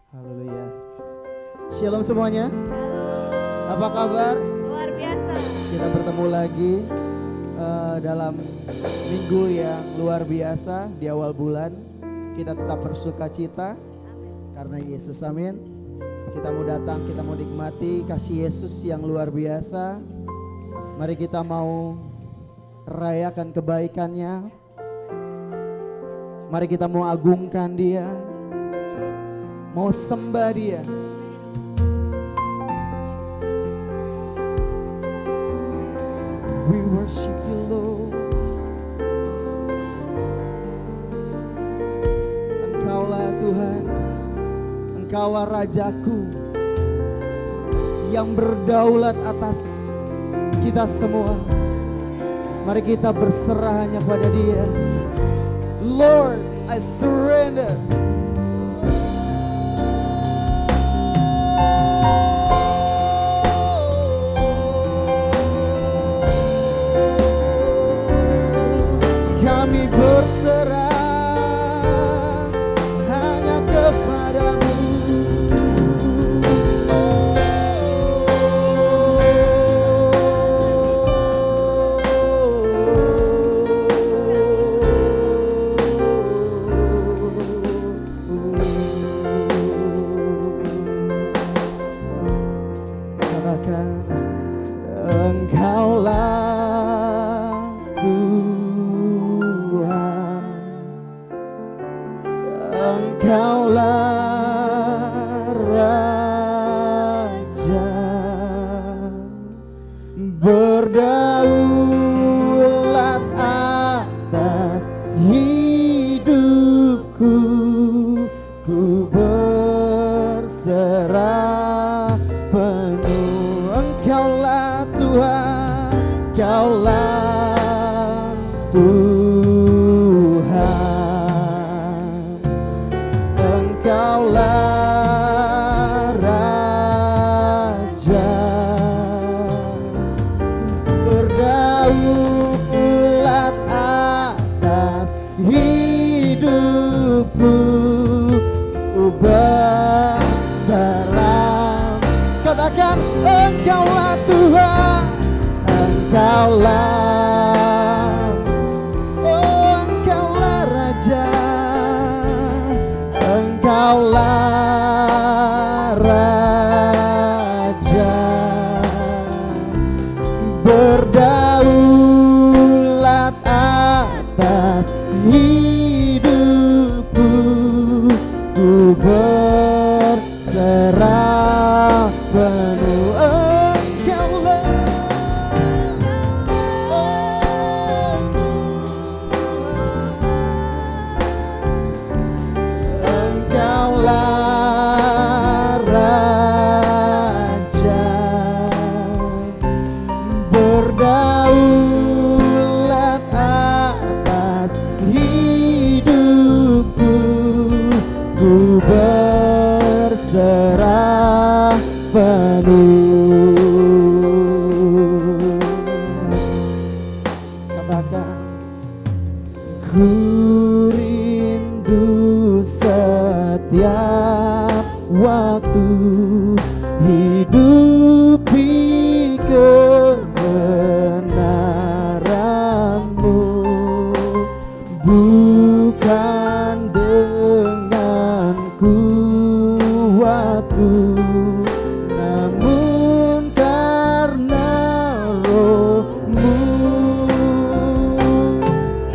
Haleluya. Shalom semuanya. Halo. Apa kabar? Luar biasa. Kita bertemu lagi dalam minggu yang luar biasa di awal bulan. Kita tetap bersuka cita karena Yesus, amin. Kita mau datang, kita mau nikmati kasih Yesus yang luar biasa. Mari kita mau rayakan kebaikannya. Mari kita mau agungkan Dia, mau sembah Dia. We worship you, Lord. Engkaulah Tuhan, Engkaulah Rajaku yang berdaulat atas kita semua. Mari kita berserah hanya pada Dia. Lord, I surrender. Kami berserah hanya kepadamu. Katakan, Engkaulah Tuhan, Engkaulah Raja, berdaulat atas hidupku. Ku berserah penuh. Engkaulah Tuhan, Engkaulah Tuhan, Engkaulah Raja, berdaulat atas hidupku. Ku berserah. Katakan, Engkaulah Tuhan, Engkaulah, oh Engkaulah Raja, Engkaulah Raja, berdaulat atas hidupku. Ku berserah penuh. Engkaulah, oh Tuhan, Engkaulah Raja, berdaulat atas hidupku. Ku berserah penuh. Katakan, ku rindu setiap waktu hidupi kebenaran-Mu, bukan dengan kuatku, namun karena Roh-Mu.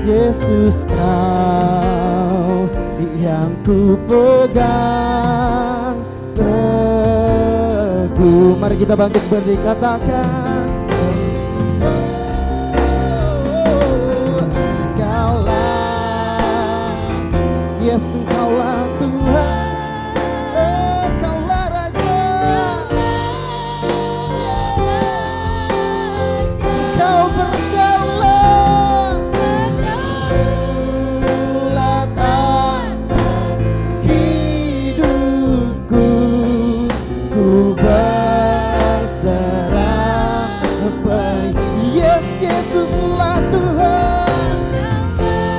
Yesus, Kau yang ku pegang teguh. Mari kita bangkit berdiri, katakan, Engkaulah, yes, Engkaulah Tuhan, Engkaulah Raja, Engkau berdaulat atas hidupku. Ku berserah pada Yesuslah Tuhan,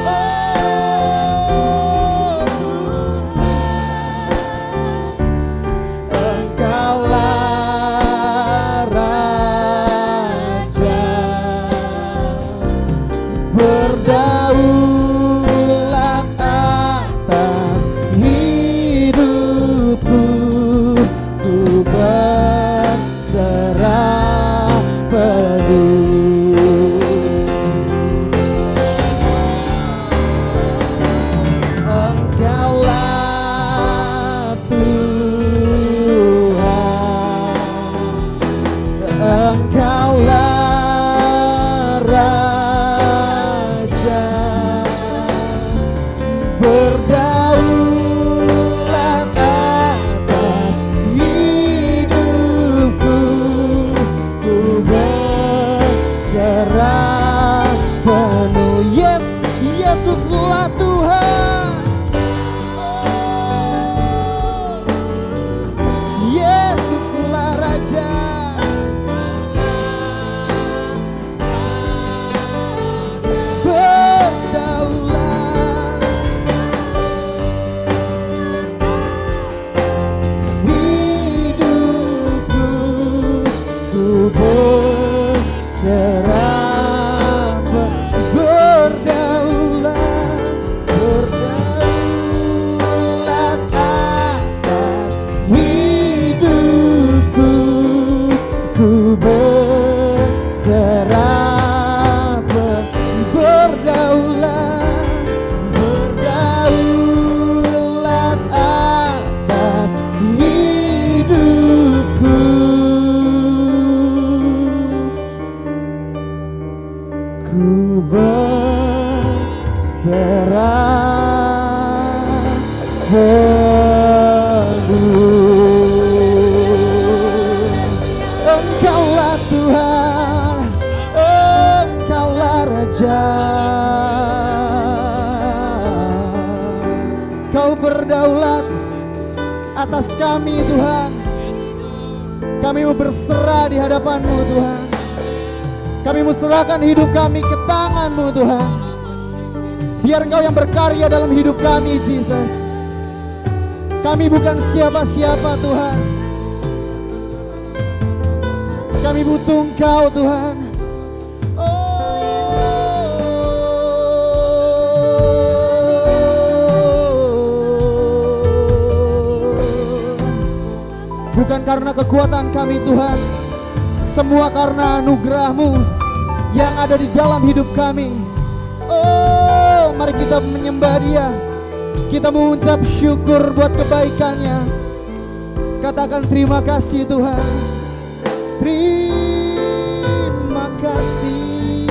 oh Tuhan. raja. Berdaulat. Hidupku ku berserah, berdaulat, berdaulat atas hidupku, ku berserah, berdaulat, berdaulat atas hidupku. Ku berserah penuh. Engkaulah Tuhan, Engkaulah Raja. Kau berdaulat atas kami Tuhan. Kami mau berserah di hadapan-Mu Tuhan. Kami mau serahkan hidup kami ke tangan-Mu Tuhan. Biar Engkau yang berkarya dalam hidup kami Jesus. Kami bukan siapa-siapa Tuhan. Kami butuh Engkau Tuhan. Bukan karena kekuatan kami Tuhan, semua karena anugerah-Mu yang ada di dalam hidup kami. Oh, mari kita menyembah Dia. Kita mengucap syukur buat kebaikan-Nya. Katakan terima kasih Tuhan. Terima kasih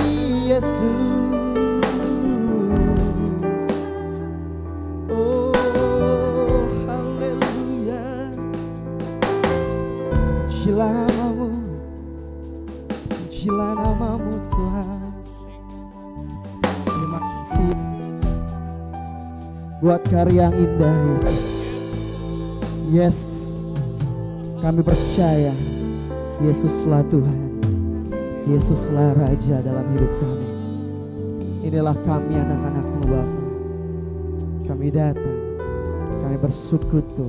Yesus. Oh, haleluya. Pujilah nama-Mu, pujilah nama-Mu Tuhan. Terima kasih buat karya yang indah Yesus. Yes, kami percaya Yesuslah Tuhan, Yesuslah Raja dalam hidup kami. Inilah kami anak-anak-Mu Bapa. Kami datang, kami bersekutu,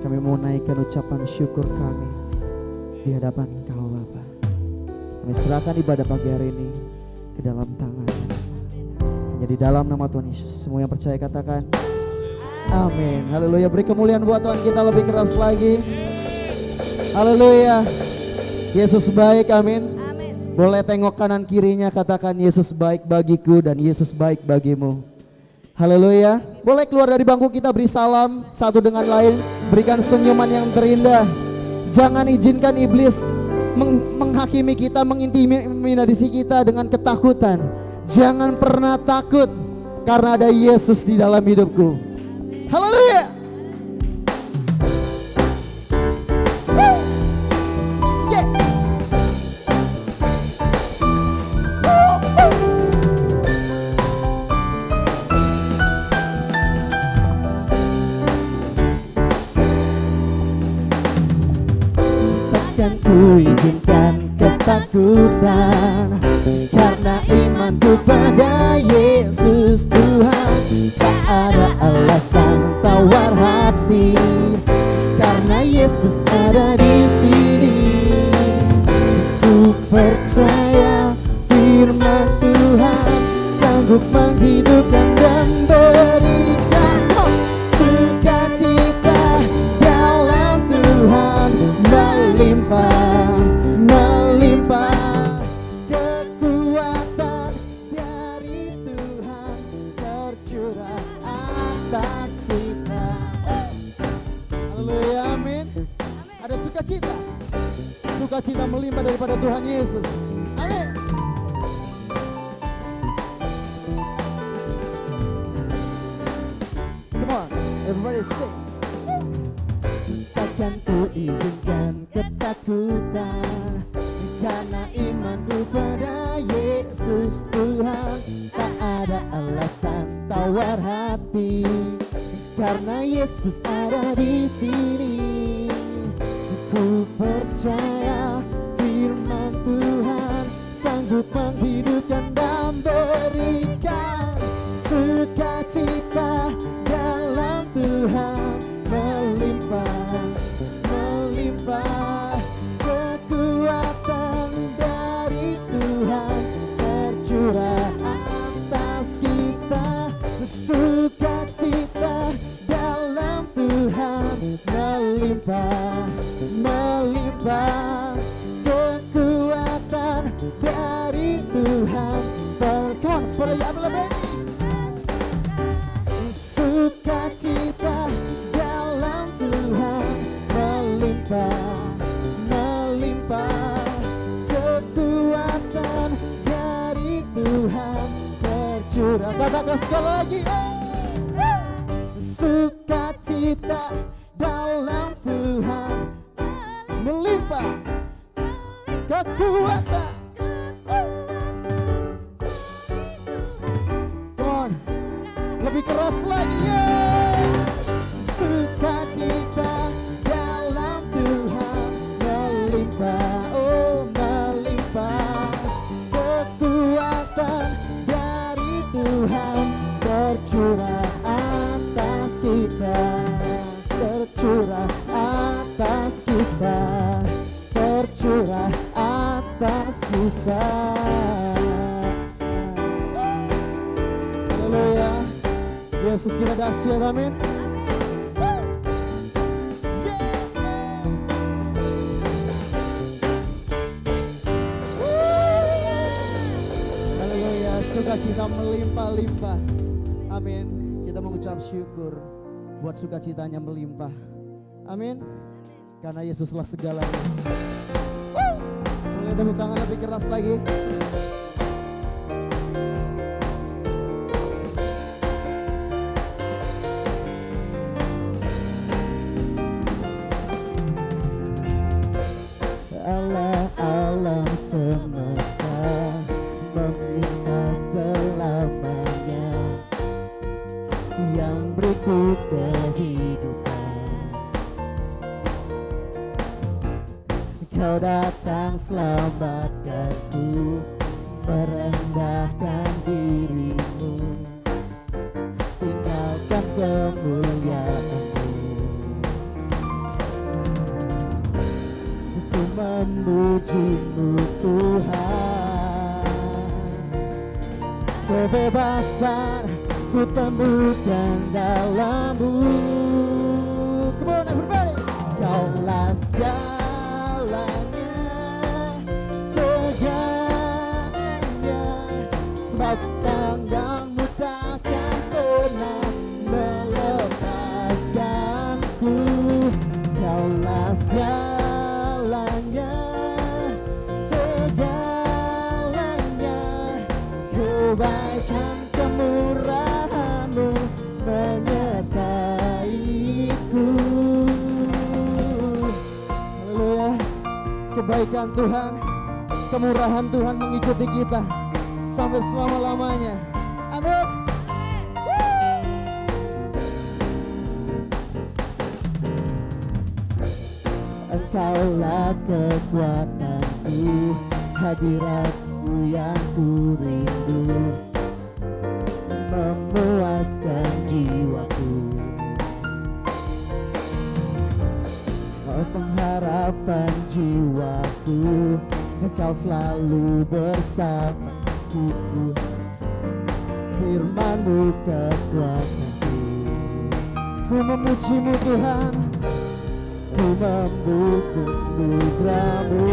kami mau naikkan ucapan syukur kami di hadapan Engkau Bapa. Kami serahkan ibadah pagi hari ini ke dalam tangan. Hanya di dalam nama Tuhan Yesus. Semua yang percaya katakan amin. Haleluya. Beri kemuliaan buat Tuhan kita lebih keras lagi. Haleluya. Yesus baik, amin. Boleh tengok kanan kirinya, katakan Yesus baik bagiku dan Yesus baik bagimu. Haleluya. Boleh keluar dari bangku kita, beri salam satu dengan lain, berikan senyuman yang terindah. Jangan izinkan iblis menghakimi kita, mengintimidasi kita dengan ketakutan. Jangan pernah takut karena ada Yesus di dalam hidupku. Haleluya. Takkan ku izinkan ketakutan, karena imanku pada Yesus Tuhan. Tak ada alasan tawar hati, karena Yesus ada di sini. Ku percaya firman Tuhan sanggup menghidupkan dan berikan sukacita dalam Tuhan. Melimpah, melimpah kekuatan dari Tuhan tercurah atas kita. Haleluya, amin. Ada sukacita, sukacita melimpah daripada Tuhan Yesus. Amin. Come on, everybody sing. Takkan ku izinkan ketakutan, karena imanku pada Yesus Tuhan. Tak ada alasan tawar hati, karena Yesus ada di sini. Ku percaya percaya firman Tuhan sanggup menghidupkan dan berikan sukacita dalam Tuhan melimpah, melimpah. Kekuatan dari Tuhan tercurah atas kita, sukacita dalam Tuhan melimpah, melimpah. Kekuatan dari Tuhan terkon seperti apa lebih sukacita dalam Tuhan melimpah, melimpah. Kekuatan dari Tuhan tercurah. Katakan sekali lagi, sukacita dalam Tuhan melimpah. Kekuatan, come on, lebih keras lagi ya. Sukacita dalam Tuhan melimpah, oh melimpah. Kekuatan dari Tuhan tercurah atas kita, tercurah atas kita, tercurah atas kita. Haleluya, Yesus kita dahsyat, amin. Haleluya, sukacita melimpah-limpah, amin. Kita mengucap syukur buat sukacitanya melimpah, amin. Karena Yesuslah segalanya. Boleh tepuk tangan lebih keras lagi. Allah alam semesta meminta selamanya yang berikut kehidupan. Kau datang selamatkanku, merendahkan dirimu, tinggalkan kemuliaanmu. Ku memujimu Tuhan, kebebasan ku temukan dalam-Mu. Come on everybody. Kaulah segalanya, segalanya, sebab tanganmu takkan pernah melepaskanku. Kaulah segalanya, segalanya, kebaikan kemurahan-Mu menyertaiku. Haleluya. Kebaikan Tuhan, kemurahan Tuhan mengikuti kita sampai selama-lamanya. Amin. Engkaulah kekuatanku, hadirat-Mu yang ku rindu, memuaskan jiwaku. Oh, pengharapan jiwaku, Engkau selalu bersamaku. Firman-Mu kekuatanku, ku memuji-Mu Tuhan, ku memuji anugerah-Mu,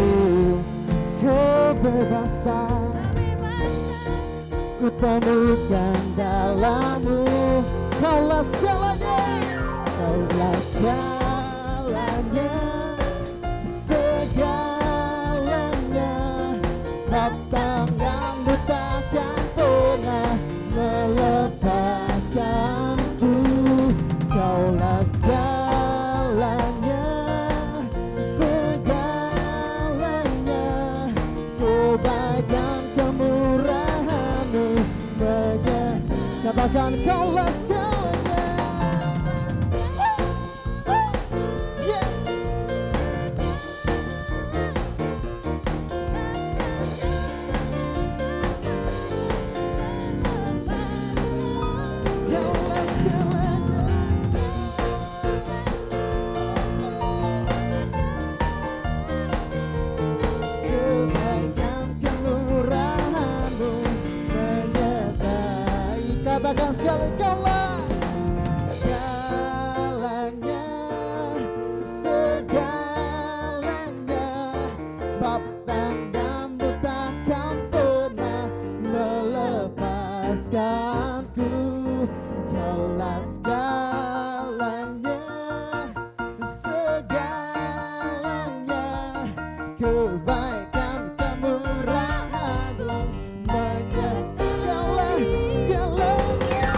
kebebasan ku temukan dalam-Mu. Kaulah segalanya, Kaulah segalanya, segalanya, sebab tangan-Mu takkan pernah melepaskanku. Kaulah segalanya, segalanya, kebaikan kemurahan-Mu menyertai. Katakan Kaulah segalanya. Yeah. sekali kaulah segalanya, segalanya. Sebab tanganmu takkan pernah melepaskanku. Kaulah segalanya, segalanya. Kebaikan kemurahan-Mu menyertai. Kaulah segalanya.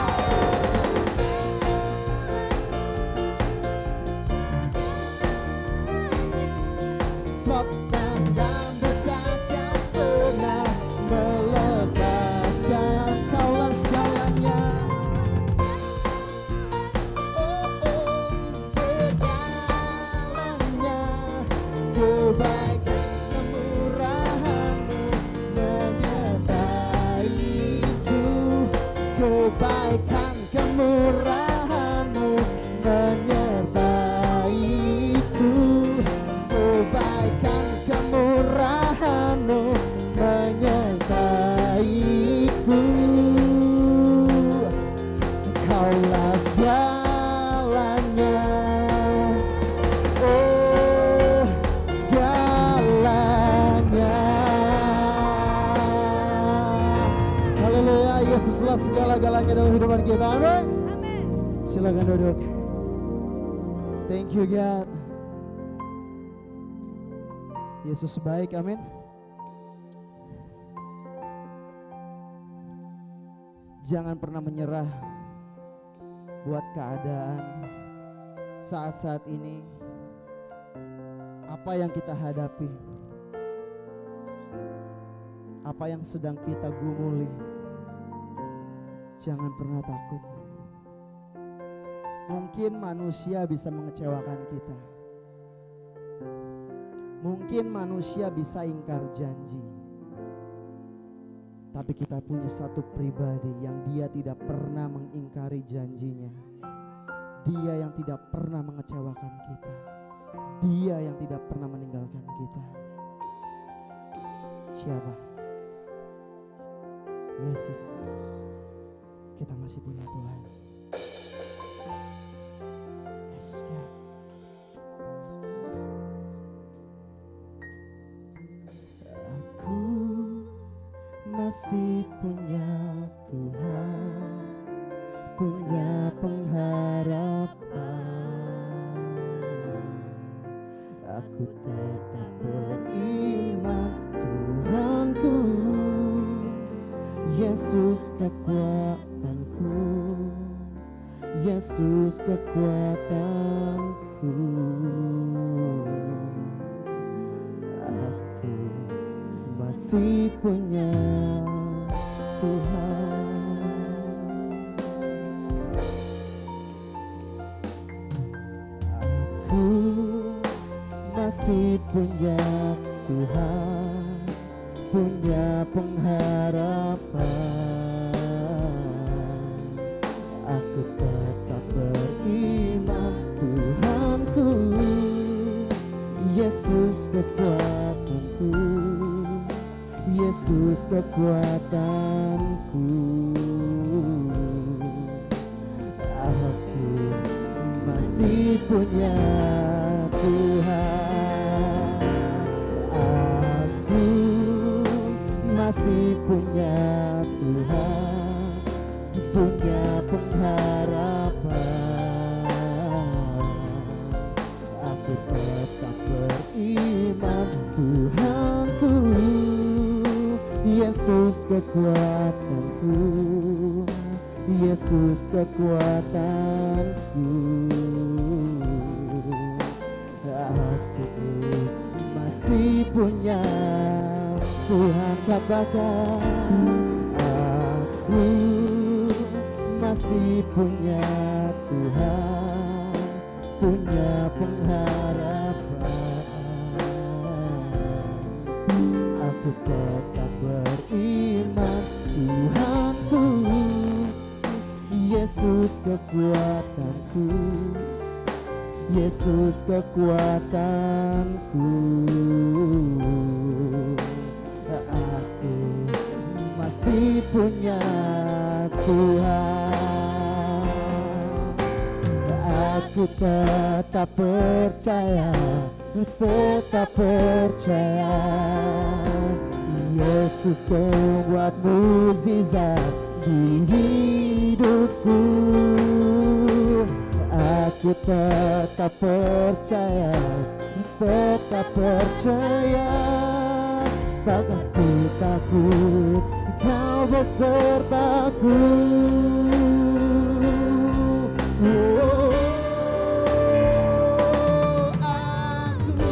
Sebab tanganmu takkan pernah melepaskan. Kaulah segalanya. Segalanya. Kebaikan kemurahan-Mu menyertaiku. Kebaikan kemurahan-Mu menyertaiku. Kebaikan kemurahan-Mu menyertaiku. Kaulah segalanya, oh segalanya. Haleluya, Yesuslah segala-galanya dalam hidupan kita. Amin. Silakan duduk. Thank you God. Yesus baik, amin. Jangan pernah menyerah buat keadaan saat-saat ini. Apa yang kita hadapi, apa yang sedang kita gumuli, jangan pernah takut. Mungkin manusia bisa mengecewakan kita. Mungkin manusia bisa ingkar janji. Tapi kita punya satu pribadi yang dia tidak pernah mengingkari janjinya. Dia yang tidak pernah mengecewakan kita. Dia yang tidak pernah meninggalkan kita. Siapa? Yesus. Kita masih punya Tuhan. Yes, God. Aku masih punya Tuhan, punya pengharapan. Aku tetap beriman, Tuhanku, Yesus kekuatanku, Yesus kekuatanku. Aku masih punya Tuhan. Aku masih punya Tuhan, punya pengharapan. Aku tetap beriman, Tuhanku, Yesus kekuatanku, Yesus kekuatanku. Aku masih punya Tuhan. Aku masih punya Tuhan, punya pengharapan. Aku tetap beriman, Tuhanku, Yesus kekuatanku, Yesus kekuatanku. Aku masih punya Tuhan, katakan. Aku masih punya Tuhan, punya pengharapan. Aku tetap beriman, Tuhanku, Yesus kekuatanku, Yesus kekuatanku. Aku masih punya Tuhan. tetap percaya. Yesus membuat mukjizat di hidupku. Aku tetap percaya, tetap percaya. Takkan ku takut, Kau besertaku. Oh, aku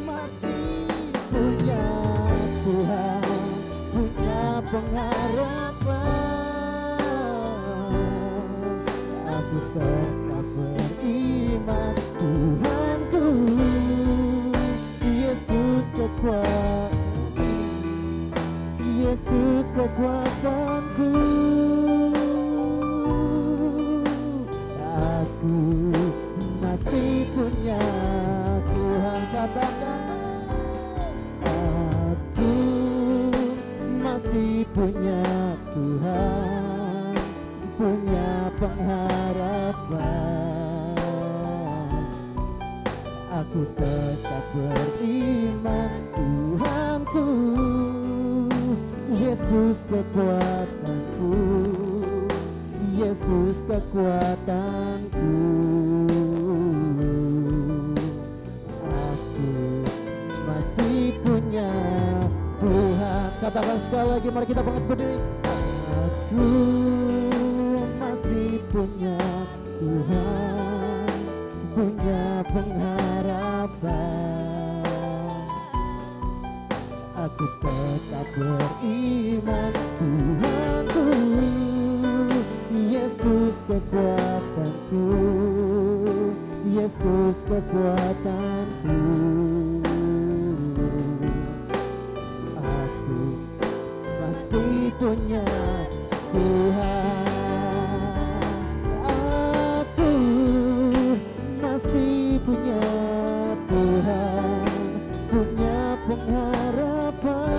masih punya Tuhan, punya pengharapan. Aku tetap beriman, Tuhanku, Yesus kekuatan, Yesus kekuatanku. Aku masih punya Tuhan, katakan. Aku masih punya Tuhan, punya pengharapan. Aku tetap beriman, Tuhanku, Yesus kekuatanku, Yesus kekuatanku. Aku masih punya Tuhan. Katakan sekali lagi, mari kita bangkit berdiri. Aku masih punya Tuhan, punya pengharapan. Aku tetap beriman, Tuhanku, Yesus kekuatanku, Yesus kekuatanku. Aku masih punya Tuhan. Aku masih punya Tuhan, punya pengharapan.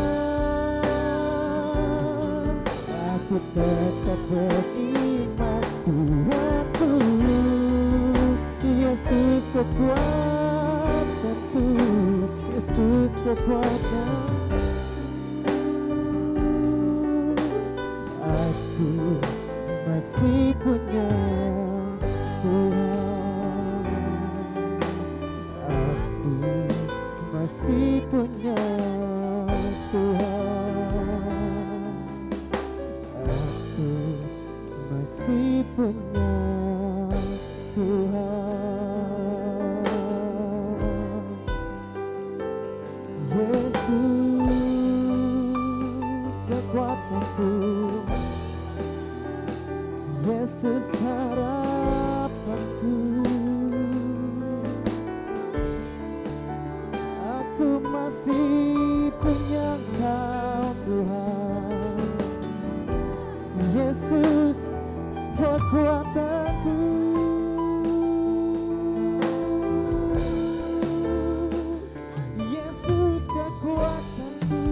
Aku tetap beriman, Tuhanku, Yesus kekuatanku, Yesus kekuatanku. Aku masih punya Tuhan. Aku masih punya Tuhan. Aku masih punya Tuhan. Yesus kekuatanku, Yesus harapanku. Aku masih punya Kau Tuhan, Yesus kekuatanku. Yesus kekuatanku.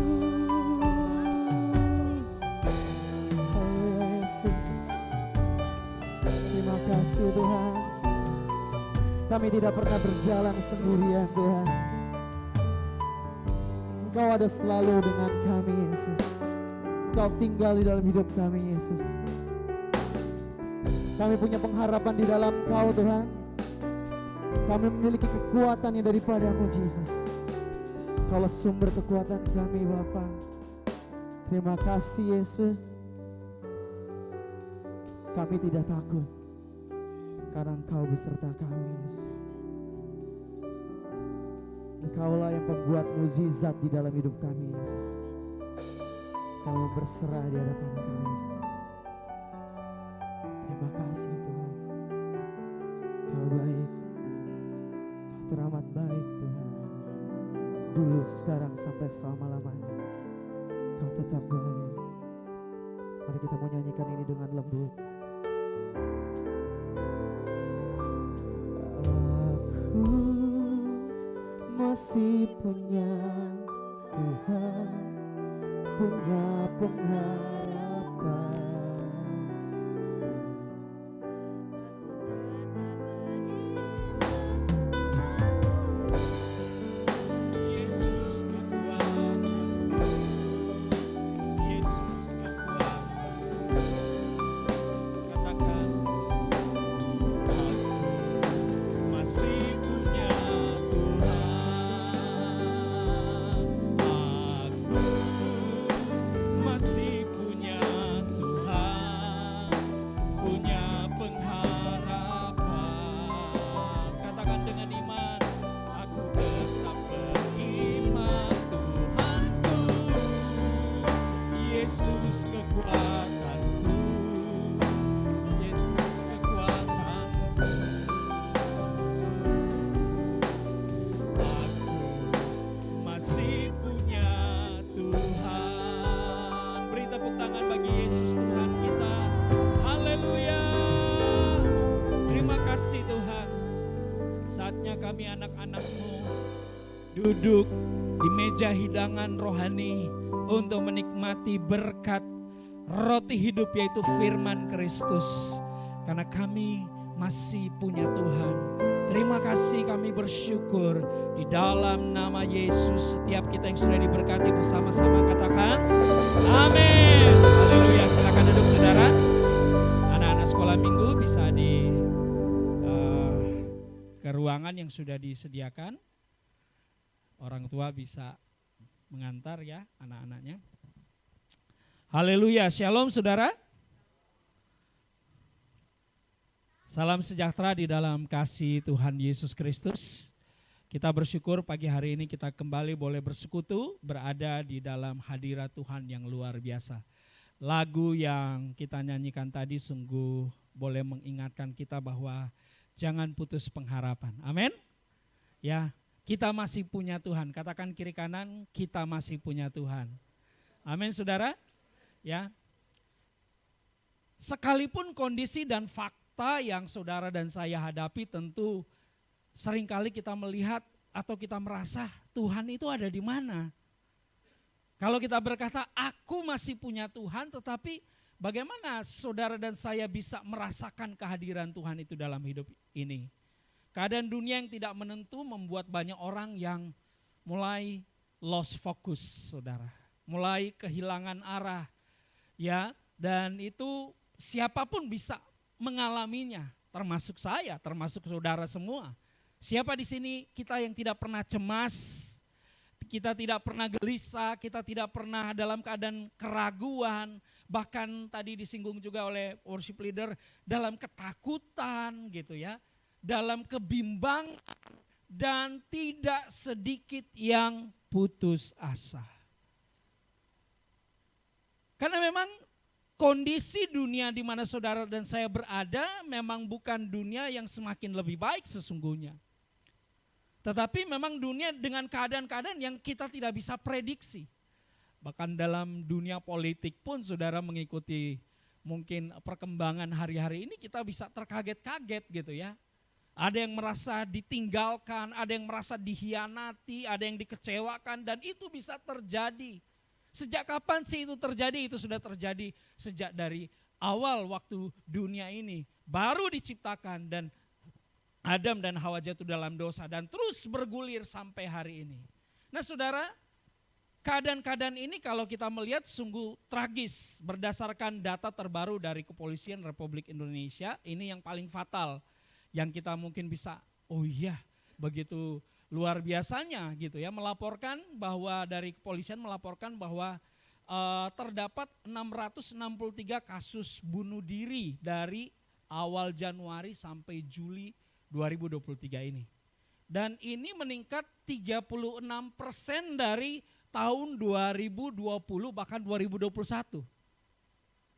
Oh Yesus, terima kasih Tuhan. Kami tidak pernah berjalan sendirian Tuhan. Engkau ada selalu dengan kami Yesus. Engkau tinggal di dalam hidup kami Yesus. Kami punya pengharapan di dalam Kau Tuhan. Kami memiliki kekuatan yang daripada-Mu Yesus. Kaulah sumber kekuatan kami Bapa. Terima kasih Yesus. Kami tidak takut karena Engkau beserta kami Yesus. Engkaulah yang pembuat mukjizat di dalam hidup kami Yesus. Kami berserah di hadapan Engkau Yesus. Terima kasih Tuhan. Kau baik, Kau teramat baik Tuhan. Dulu, sekarang, sampai selama-lamanya Kau tetap baik. Mari kita mau nyanyikan ini dengan lembut. Aku masih punya Tuhan, punya pengharapan. duduk di meja hidangan rohani untuk menikmati berkat roti hidup yaitu firman Kristus. Karena kami masih punya Tuhan. Terima kasih, kami bersyukur di dalam nama Yesus. Setiap kita yang sudah diberkati bersama-sama katakan amin. Haleluya. Silakan duduk saudara. Anak-anak sekolah minggu bisa ke ruangan yang sudah disediakan. Orang tua bisa mengantar ya anak-anaknya. Haleluya. Shalom saudara. Salam sejahtera di dalam kasih Tuhan Yesus Kristus. Kita bersyukur pagi hari ini kita kembali boleh bersekutu, berada di dalam hadirat Tuhan yang luar biasa. Lagu yang kita nyanyikan tadi sungguh boleh mengingatkan kita bahwa jangan putus pengharapan. Amin. Ya, kita masih punya Tuhan. Katakan kiri kanan, kita masih punya Tuhan. Amin saudara. Ya. Sekalipun kondisi dan fakta yang saudara dan saya hadapi, tentu seringkali kita melihat atau kita merasa Tuhan itu ada di mana. Kalau kita berkata aku masih punya Tuhan, tetapi bagaimana saudara dan saya bisa merasakan kehadiran Tuhan itu dalam hidup ini? Keadaan dunia yang tidak menentu membuat banyak orang yang mulai lost focus, saudara. Mulai kehilangan arah, ya. Dan itu siapapun bisa mengalaminya, termasuk saya, termasuk saudara semua. Siapa di sini kita yang tidak pernah cemas, kita tidak pernah gelisah, kita tidak pernah dalam keadaan keraguan, bahkan tadi disinggung juga oleh worship leader, dalam ketakutan gitu ya, dalam kebimbangan, dan tidak sedikit yang putus asa. Karena memang kondisi dunia di mana saudara dan saya berada memang bukan dunia yang semakin lebih baik sesungguhnya. Tetapi memang dunia dengan keadaan-keadaan yang kita tidak bisa prediksi. Bahkan dalam dunia politik pun saudara mengikuti mungkin perkembangan hari-hari ini kita bisa terkaget-kaget gitu ya. Ada yang merasa ditinggalkan, ada yang merasa dihianati, ada yang dikecewakan, dan itu bisa terjadi. Sejak kapan sih itu terjadi? Itu sudah terjadi sejak dari awal waktu dunia ini baru diciptakan dan Adam dan Hawa jatuh dalam dosa dan terus bergulir sampai hari ini. Nah saudara, keadaan-keadaan ini kalau kita melihat sungguh tragis berdasarkan data terbaru dari Kepolisian Republik Indonesia. Ini yang paling fatal yang kita mungkin bisa, oh iya begitu luar biasanya gitu ya, melaporkan bahwa dari kepolisian melaporkan bahwa terdapat 663 kasus bunuh diri dari awal Januari sampai Juli 2023 ini. Dan ini meningkat 36% dari tahun 2020 bahkan 2021.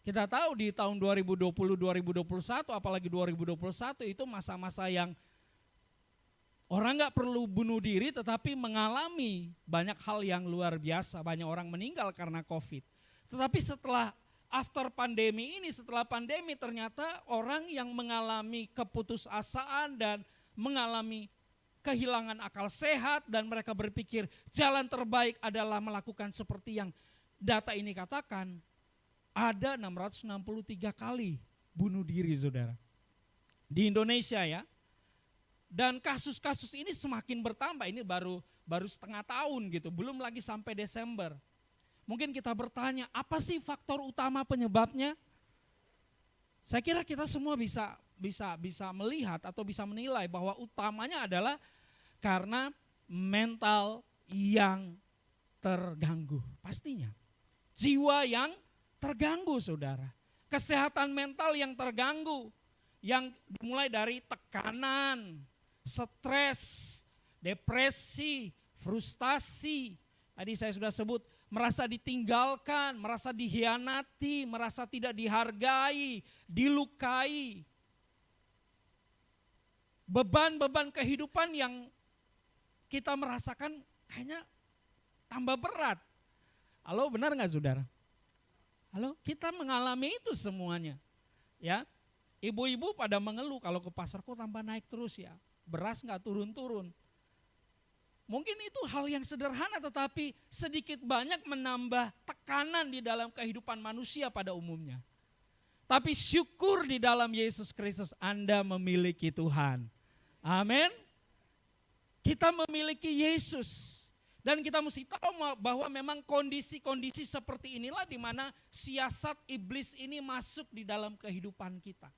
Kita tahu di tahun 2020-2021 apalagi 2021 itu masa-masa yang orang gak perlu bunuh diri tetapi mengalami banyak hal yang luar biasa. Banyak orang meninggal karena COVID. Tetapi setelah after pandemi ini, setelah pandemi ternyata orang yang mengalami keputusasaan dan mengalami kehilangan akal sehat. Dan mereka berpikir jalan terbaik adalah melakukan seperti yang data ini katakan. Ada 663 kali bunuh diri saudara. Di Indonesia ya. Dan kasus-kasus ini semakin bertambah, ini baru setengah tahun gitu, belum lagi sampai Desember. Mungkin kita bertanya, apa sih faktor utama penyebabnya? Saya kira kita semua bisa melihat atau bisa menilai bahwa utamanya adalah karena mental yang terganggu, pastinya. Jiwa yang terganggu saudara, kesehatan mental yang terganggu, yang dimulai dari tekanan, stres, depresi, frustasi. Tadi saya sudah sebut merasa ditinggalkan, merasa dihianati, merasa tidak dihargai, dilukai. Beban-beban kehidupan yang kita merasakan kayaknya tambah berat. Halo, benar nggak saudara? Halo, kita mengalami itu semuanya. Ya, ibu-ibu pada mengeluh kalau ke pasar kok tambah naik terus ya. Beras nggak turun-turun. Mungkin itu hal yang sederhana tetapi sedikit banyak menambah tekanan di dalam kehidupan manusia pada umumnya. Tapi syukur di dalam Yesus Kristus Anda memiliki Tuhan. Amin. Kita memiliki Yesus. Dan kita mesti tahu bahwa memang kondisi-kondisi seperti inilah di mana siasat iblis ini masuk di dalam kehidupan kita.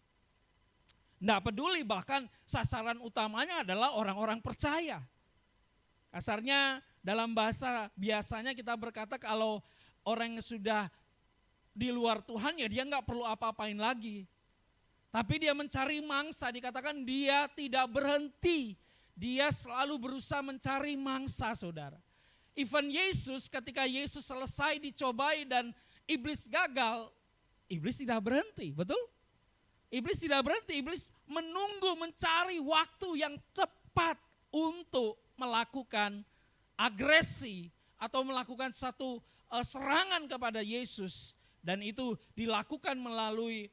Nggak peduli, bahkan sasaran utamanya adalah orang-orang percaya. Kasarnya dalam bahasa biasanya kita berkata kalau orang yang sudah di luar Tuhan ya dia nggak perlu apa-apain lagi. Tapi dia mencari mangsa, dikatakan dia tidak berhenti. Dia selalu berusaha mencari mangsa, saudara. Even Yesus, ketika Yesus selesai dicobai dan iblis gagal, iblis tidak berhenti, betul? Iblis tidak berhenti, iblis menunggu mencari waktu yang tepat untuk melakukan agresi atau melakukan satu serangan kepada Yesus. Dan itu dilakukan melalui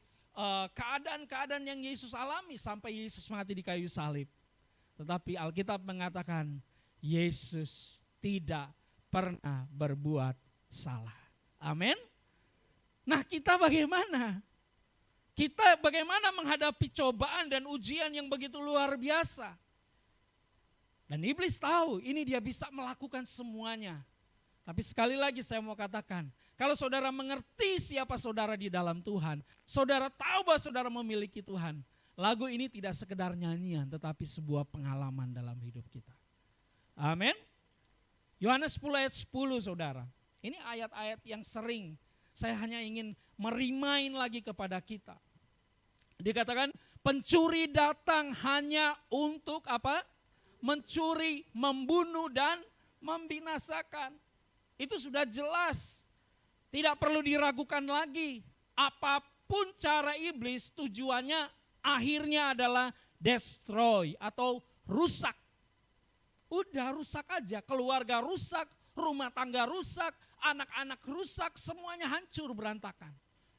keadaan-keadaan yang Yesus alami sampai Yesus mati di kayu salib. Tetapi Alkitab mengatakan Yesus tidak pernah berbuat salah. Amin. Nah, kita bagaimana? Kita bagaimana menghadapi cobaan dan ujian yang begitu luar biasa? Dan iblis tahu ini dia bisa melakukan semuanya. Tapi sekali lagi saya mau katakan, kalau saudara mengerti siapa saudara di dalam Tuhan, saudara tahu bahwa saudara memiliki Tuhan, lagu ini tidak sekedar nyanyian tetapi sebuah pengalaman dalam hidup kita. Amin. Yohanes 10 ayat 10 saudara. Ini ayat-ayat yang sering saya hanya ingin merimain lagi kepada kita. Dikatakan pencuri datang hanya untuk apa? Mencuri, membunuh dan membinasakan. Itu sudah jelas. Tidak perlu diragukan lagi. Apapun cara iblis tujuannya akhirnya adalah destroy atau rusak. Udah rusak aja, keluarga rusak, rumah tangga rusak, anak-anak rusak, semuanya hancur berantakan.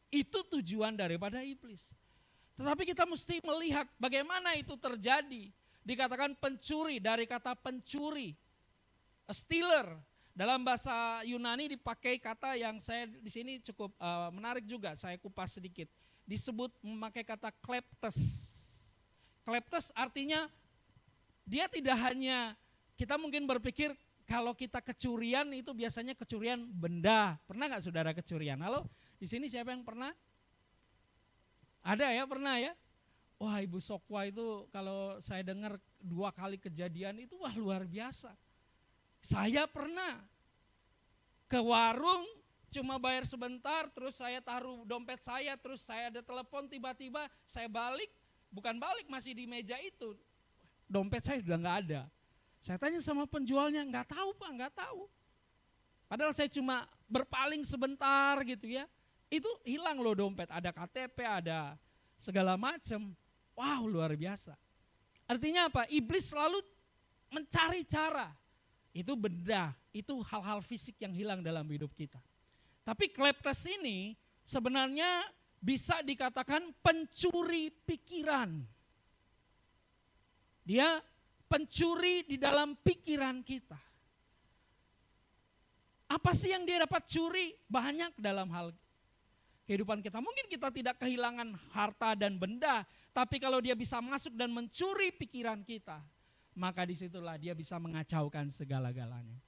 Itu tujuan daripada iblis. Tetapi kita mesti melihat bagaimana itu terjadi. Dikatakan pencuri, dari kata pencuri, a stealer. Dalam bahasa Yunani dipakai kata yang saya di sini cukup menarik juga, saya kupas sedikit. Disebut memakai kata kleptes. Kleptes artinya dia tidak hanya, kita mungkin berpikir kalau kita kecurian itu biasanya kecurian benda. Pernah nggak saudara kecurian? Halo, di sini siapa yang pernah? Ada ya, pernah ya? Wah, Ibu Sokwa itu kalau saya dengar 2 kali kejadian itu wah luar biasa. Saya pernah ke warung cuma bayar sebentar, terus saya taruh dompet saya, terus saya ada telepon, tiba-tiba saya balik, bukan balik masih di meja itu, dompet saya sudah nggak ada. Saya tanya sama penjualnya, nggak tahu Pak, nggak tahu. Padahal saya cuma berpaling sebentar gitu ya, itu hilang loh dompet, ada KTP, ada segala macam. Wow, luar biasa. Artinya apa? Iblis selalu mencari cara. Itu benda, itu hal-hal fisik yang hilang dalam hidup kita. Tapi kleptes ini sebenarnya bisa dikatakan pencuri pikiran. Dia pencuri di dalam pikiran kita. Apa sih yang dia dapat curi? Banyak dalam hal kehidupan kita. Mungkin kita tidak kehilangan harta dan benda, tapi kalau dia bisa masuk dan mencuri pikiran kita, maka disitulah dia bisa mengacaukan segala-galanya.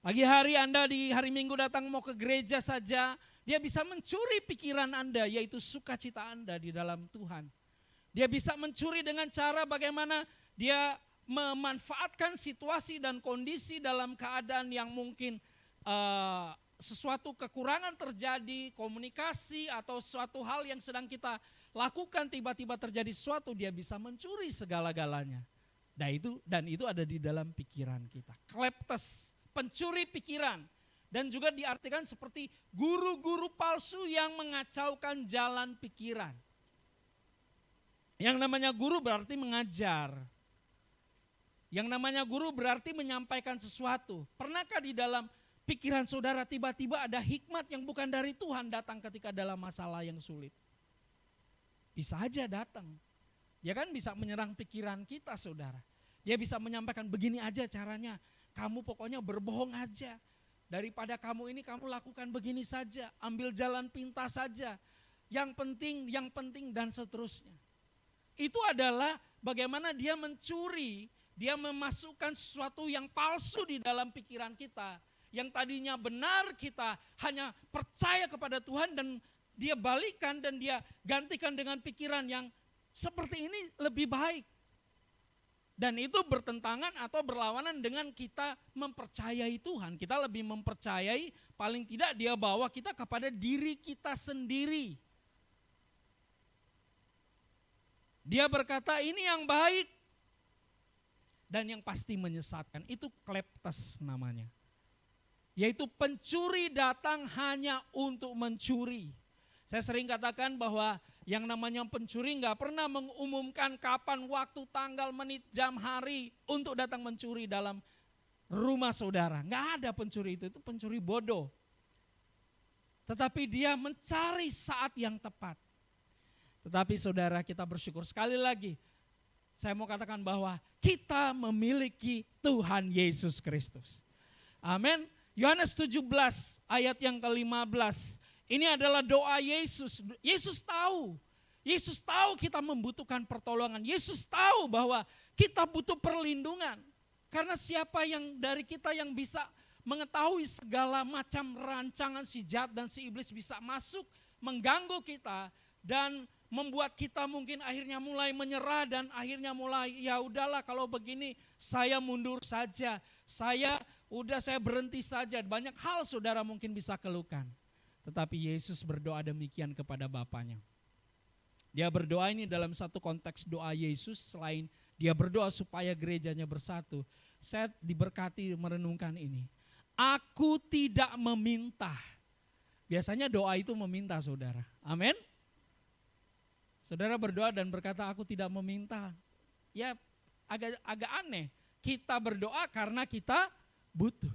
Pagi hari Anda di hari Minggu datang mau ke gereja saja, dia bisa mencuri pikiran Anda, yaitu sukacita Anda di dalam Tuhan. Dia bisa mencuri dengan cara bagaimana dia memanfaatkan situasi dan kondisi dalam keadaan yang mungkin sesuatu kekurangan terjadi, komunikasi atau suatu hal yang sedang kita lakukan tiba-tiba terjadi sesuatu, dia bisa mencuri segala-galanya. Dan itu ada di dalam pikiran kita. Kleptes, pencuri pikiran. Dan juga diartikan seperti guru-guru palsu yang mengacaukan jalan pikiran. Yang namanya guru berarti mengajar. Yang namanya guru berarti menyampaikan sesuatu. Pernahkah di dalam pikiran saudara tiba-tiba ada hikmat yang bukan dari Tuhan datang ketika dalam masalah yang sulit? Bisa aja datang. Ya kan bisa menyerang pikiran kita saudara. Dia bisa menyampaikan begini aja caranya, kamu pokoknya berbohong aja. Daripada kamu ini kamu lakukan begini saja, ambil jalan pintas saja. Yang penting dan seterusnya. Itu adalah bagaimana dia mencuri, dia memasukkan sesuatu yang palsu di dalam pikiran kita. Yang tadinya benar kita hanya percaya kepada Tuhan dan dia balikan dan dia gantikan dengan pikiran yang seperti ini lebih baik. Dan itu bertentangan atau berlawanan dengan kita mempercayai Tuhan. Kita lebih mempercayai, paling tidak dia bawa kita kepada diri kita sendiri. Dia berkata ini yang baik dan yang pasti menyesatkan. Itu kleptes namanya. Yaitu pencuri datang hanya untuk mencuri. Saya sering katakan bahwa yang namanya pencuri nggak pernah mengumumkan kapan, waktu, tanggal, menit, jam, hari untuk datang mencuri dalam rumah saudara. Nggak ada pencuri itu pencuri bodoh. Tetapi dia mencari saat yang tepat. Tetapi saudara, kita bersyukur sekali lagi. Saya mau katakan bahwa kita memiliki Tuhan Yesus Kristus. Amin. Yohanes 17 ayat yang ke-15. Ini adalah doa Yesus. Yesus tahu kita membutuhkan pertolongan. Yesus tahu bahwa kita butuh perlindungan. Karena siapa yang dari kita yang bisa mengetahui segala macam rancangan si jahat dan si iblis bisa masuk, mengganggu kita dan membuat kita mungkin akhirnya mulai menyerah dan akhirnya mulai ya udahlah kalau begini saya mundur saja. Saya berhenti saja. Banyak hal saudara mungkin bisa keluhkan. Tetapi Yesus berdoa demikian kepada Bapanya. Dia berdoa ini dalam satu konteks doa Yesus, selain dia berdoa supaya gerejanya bersatu. Saya diberkati merenungkan ini. Aku tidak meminta. Biasanya doa itu meminta saudara. Amin. Saudara berdoa dan berkata aku tidak meminta. Ya agak aneh. Kita berdoa karena kita butuh.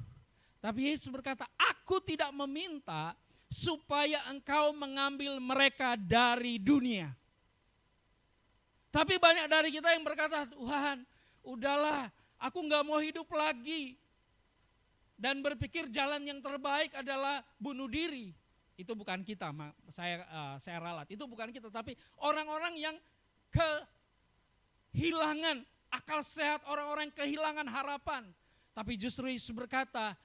Tapi Yesus berkata aku tidak meminta supaya engkau mengambil mereka dari dunia. Tapi banyak dari kita yang berkata, Tuhan udahlah aku gak mau hidup lagi. Dan berpikir jalan yang terbaik adalah bunuh diri. Itu bukan kita, saya ralat. Itu bukan kita, tapi orang-orang yang kehilangan akal sehat, orang-orang yang kehilangan harapan. Tapi justru Yesus berkata,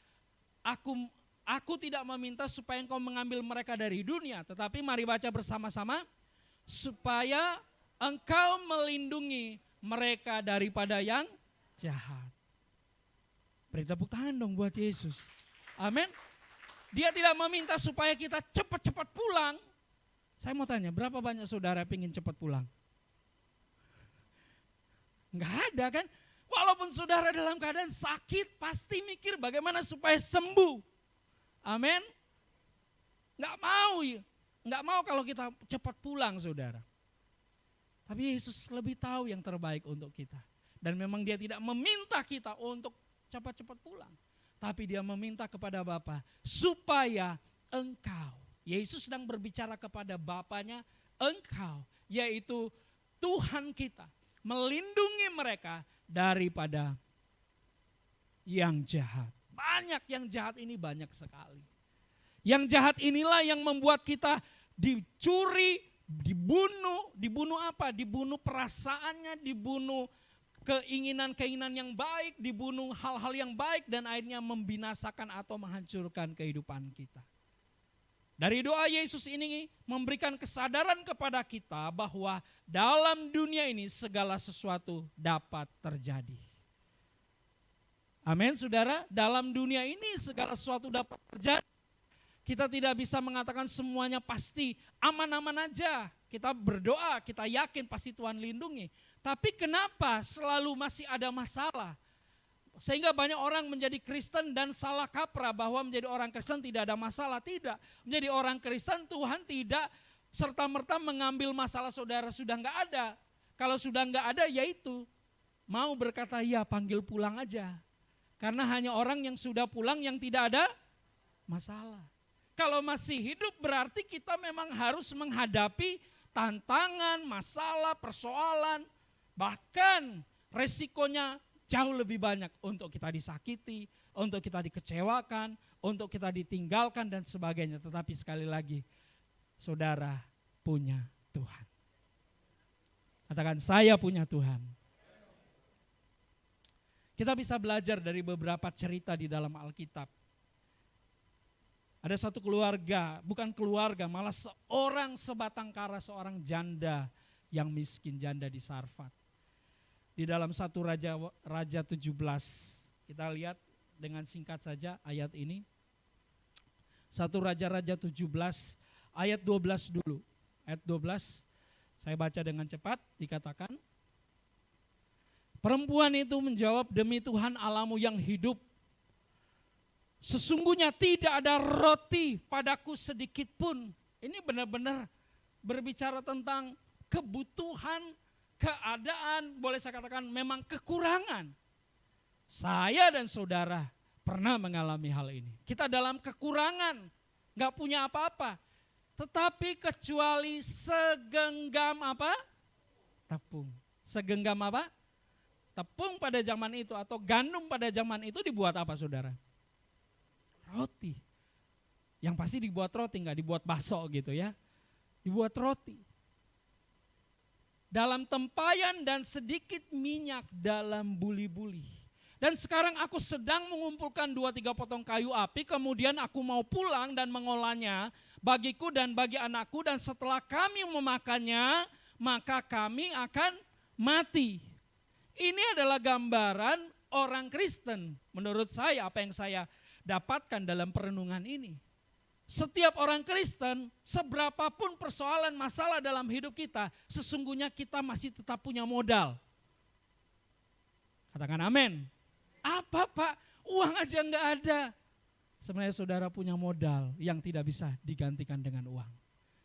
Aku tidak meminta supaya engkau mengambil mereka dari dunia, tetapi mari baca bersama-sama, supaya engkau melindungi mereka daripada yang jahat. Beri tepuk tangan dong buat Yesus. Amin. Dia tidak meminta supaya kita cepat-cepat pulang. Saya mau tanya, berapa banyak saudara ingin cepat pulang? Enggak ada kan? Walaupun saudara dalam keadaan sakit, pasti mikir bagaimana supaya sembuh. Amin. Nggak mau kalau kita cepat pulang saudara. Tapi Yesus lebih tahu yang terbaik untuk kita. Dan memang dia tidak meminta kita untuk cepat-cepat pulang. Tapi dia meminta kepada Bapa supaya engkau. Yesus sedang berbicara kepada Bapanya, engkau yaitu Tuhan kita. Melindungi mereka daripada yang jahat. Banyak yang jahat ini banyak sekali. Yang jahat inilah yang membuat kita dicuri, dibunuh apa? Dibunuh perasaannya, dibunuh keinginan-keinginan yang baik, dibunuh hal-hal yang baik dan akhirnya membinasakan atau menghancurkan kehidupan kita. Dari doa Yesus ini memberikan kesadaran kepada kita bahwa dalam dunia ini segala sesuatu dapat terjadi. Amin saudara, dalam dunia ini segala sesuatu dapat terjadi. Kita tidak bisa mengatakan semuanya pasti aman-aman aja. Kita berdoa, kita yakin pasti Tuhan lindungi. Tapi kenapa selalu masih ada masalah? Sehingga banyak orang menjadi Kristen dan salah kaprah bahwa menjadi orang Kristen tidak ada masalah. Tidak, menjadi orang Kristen Tuhan tidak serta-merta mengambil masalah saudara sudah enggak ada. Kalau sudah enggak ada yaitu mau berkata ya panggil pulang aja. Karena hanya orang yang sudah pulang yang tidak ada masalah. Kalau masih hidup berarti kita memang harus menghadapi tantangan, masalah, persoalan. Bahkan resikonya jauh lebih banyak untuk kita disakiti, untuk kita dikecewakan, untuk kita ditinggalkan dan sebagainya. Tetapi sekali lagi, saudara punya Tuhan. Katakan, saya punya Tuhan. Kita bisa belajar dari beberapa cerita di dalam Alkitab. Ada satu keluarga, bukan keluarga, malah seorang sebatang kara, seorang janda yang miskin, janda di Sarfat. Di dalam 1 Raja 17, kita lihat dengan singkat saja ayat ini. 1 Raja 17 ayat 12 dulu. Ayat 12 saya baca dengan cepat, dikatakan. Perempuan itu menjawab, demi Tuhan Allahmu yang hidup, sesungguhnya tidak ada roti padaku sedikit pun. Ini benar-benar berbicara tentang kebutuhan, keadaan, boleh saya katakan memang kekurangan. Saya dan saudara pernah mengalami hal ini. Kita dalam kekurangan, gak punya apa-apa. Tetapi kecuali segenggam apa? Tepung. Segenggam apa? Tepung pada zaman itu atau gandum pada zaman itu dibuat apa, saudara? Roti. Yang pasti dibuat roti, nggak dibuat bakso gitu ya. Dibuat roti. Dalam tempayan dan sedikit minyak dalam buli-buli. Dan sekarang aku sedang mengumpulkan 2-3 potong kayu api, kemudian aku mau pulang dan mengolahnya bagiku dan bagi anakku, dan setelah kami memakannya, maka kami akan mati. Ini adalah gambaran orang Kristen. Menurut saya, apa yang saya dapatkan dalam perenungan ini. Setiap orang Kristen, seberapapun persoalan masalah dalam hidup kita, sesungguhnya kita masih tetap punya modal. Katakan amin. Apa Pak? Uang aja enggak ada. Sebenarnya saudara punya modal yang tidak bisa digantikan dengan uang.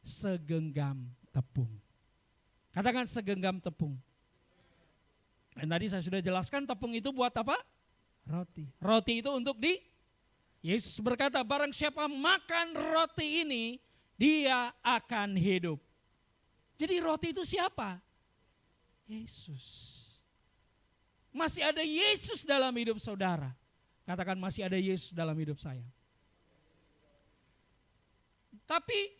Segenggam tepung. Katakan segenggam tepung. Dan tadi saya sudah jelaskan tepung itu buat apa? Roti. Roti itu untuk Yesus berkata, barang siapa makan roti ini, dia akan hidup. Jadi roti itu siapa? Yesus. Masih ada Yesus dalam hidup saudara. Katakan masih ada Yesus dalam hidup saya. Tapi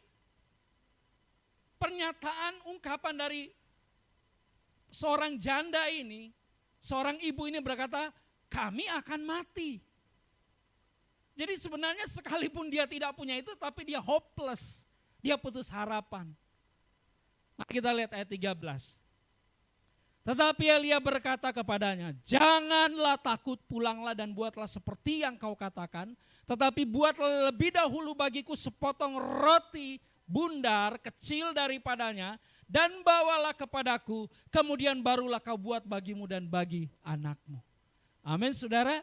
pernyataan ungkapan dari seorang janda ini, seorang ibu ini berkata, kami akan mati. Jadi sebenarnya sekalipun dia tidak punya itu, tapi dia hopeless. Dia putus harapan. Mari kita lihat ayat 13. Tetapi Elia berkata kepadanya, janganlah takut, pulanglah dan buatlah seperti yang kau katakan. Tetapi buatlah lebih dahulu bagiku sepotong roti bundar kecil daripadanya, dan bawalah kepadaku, kemudian barulah kau buat bagimu dan bagi anakmu. Amin, saudara.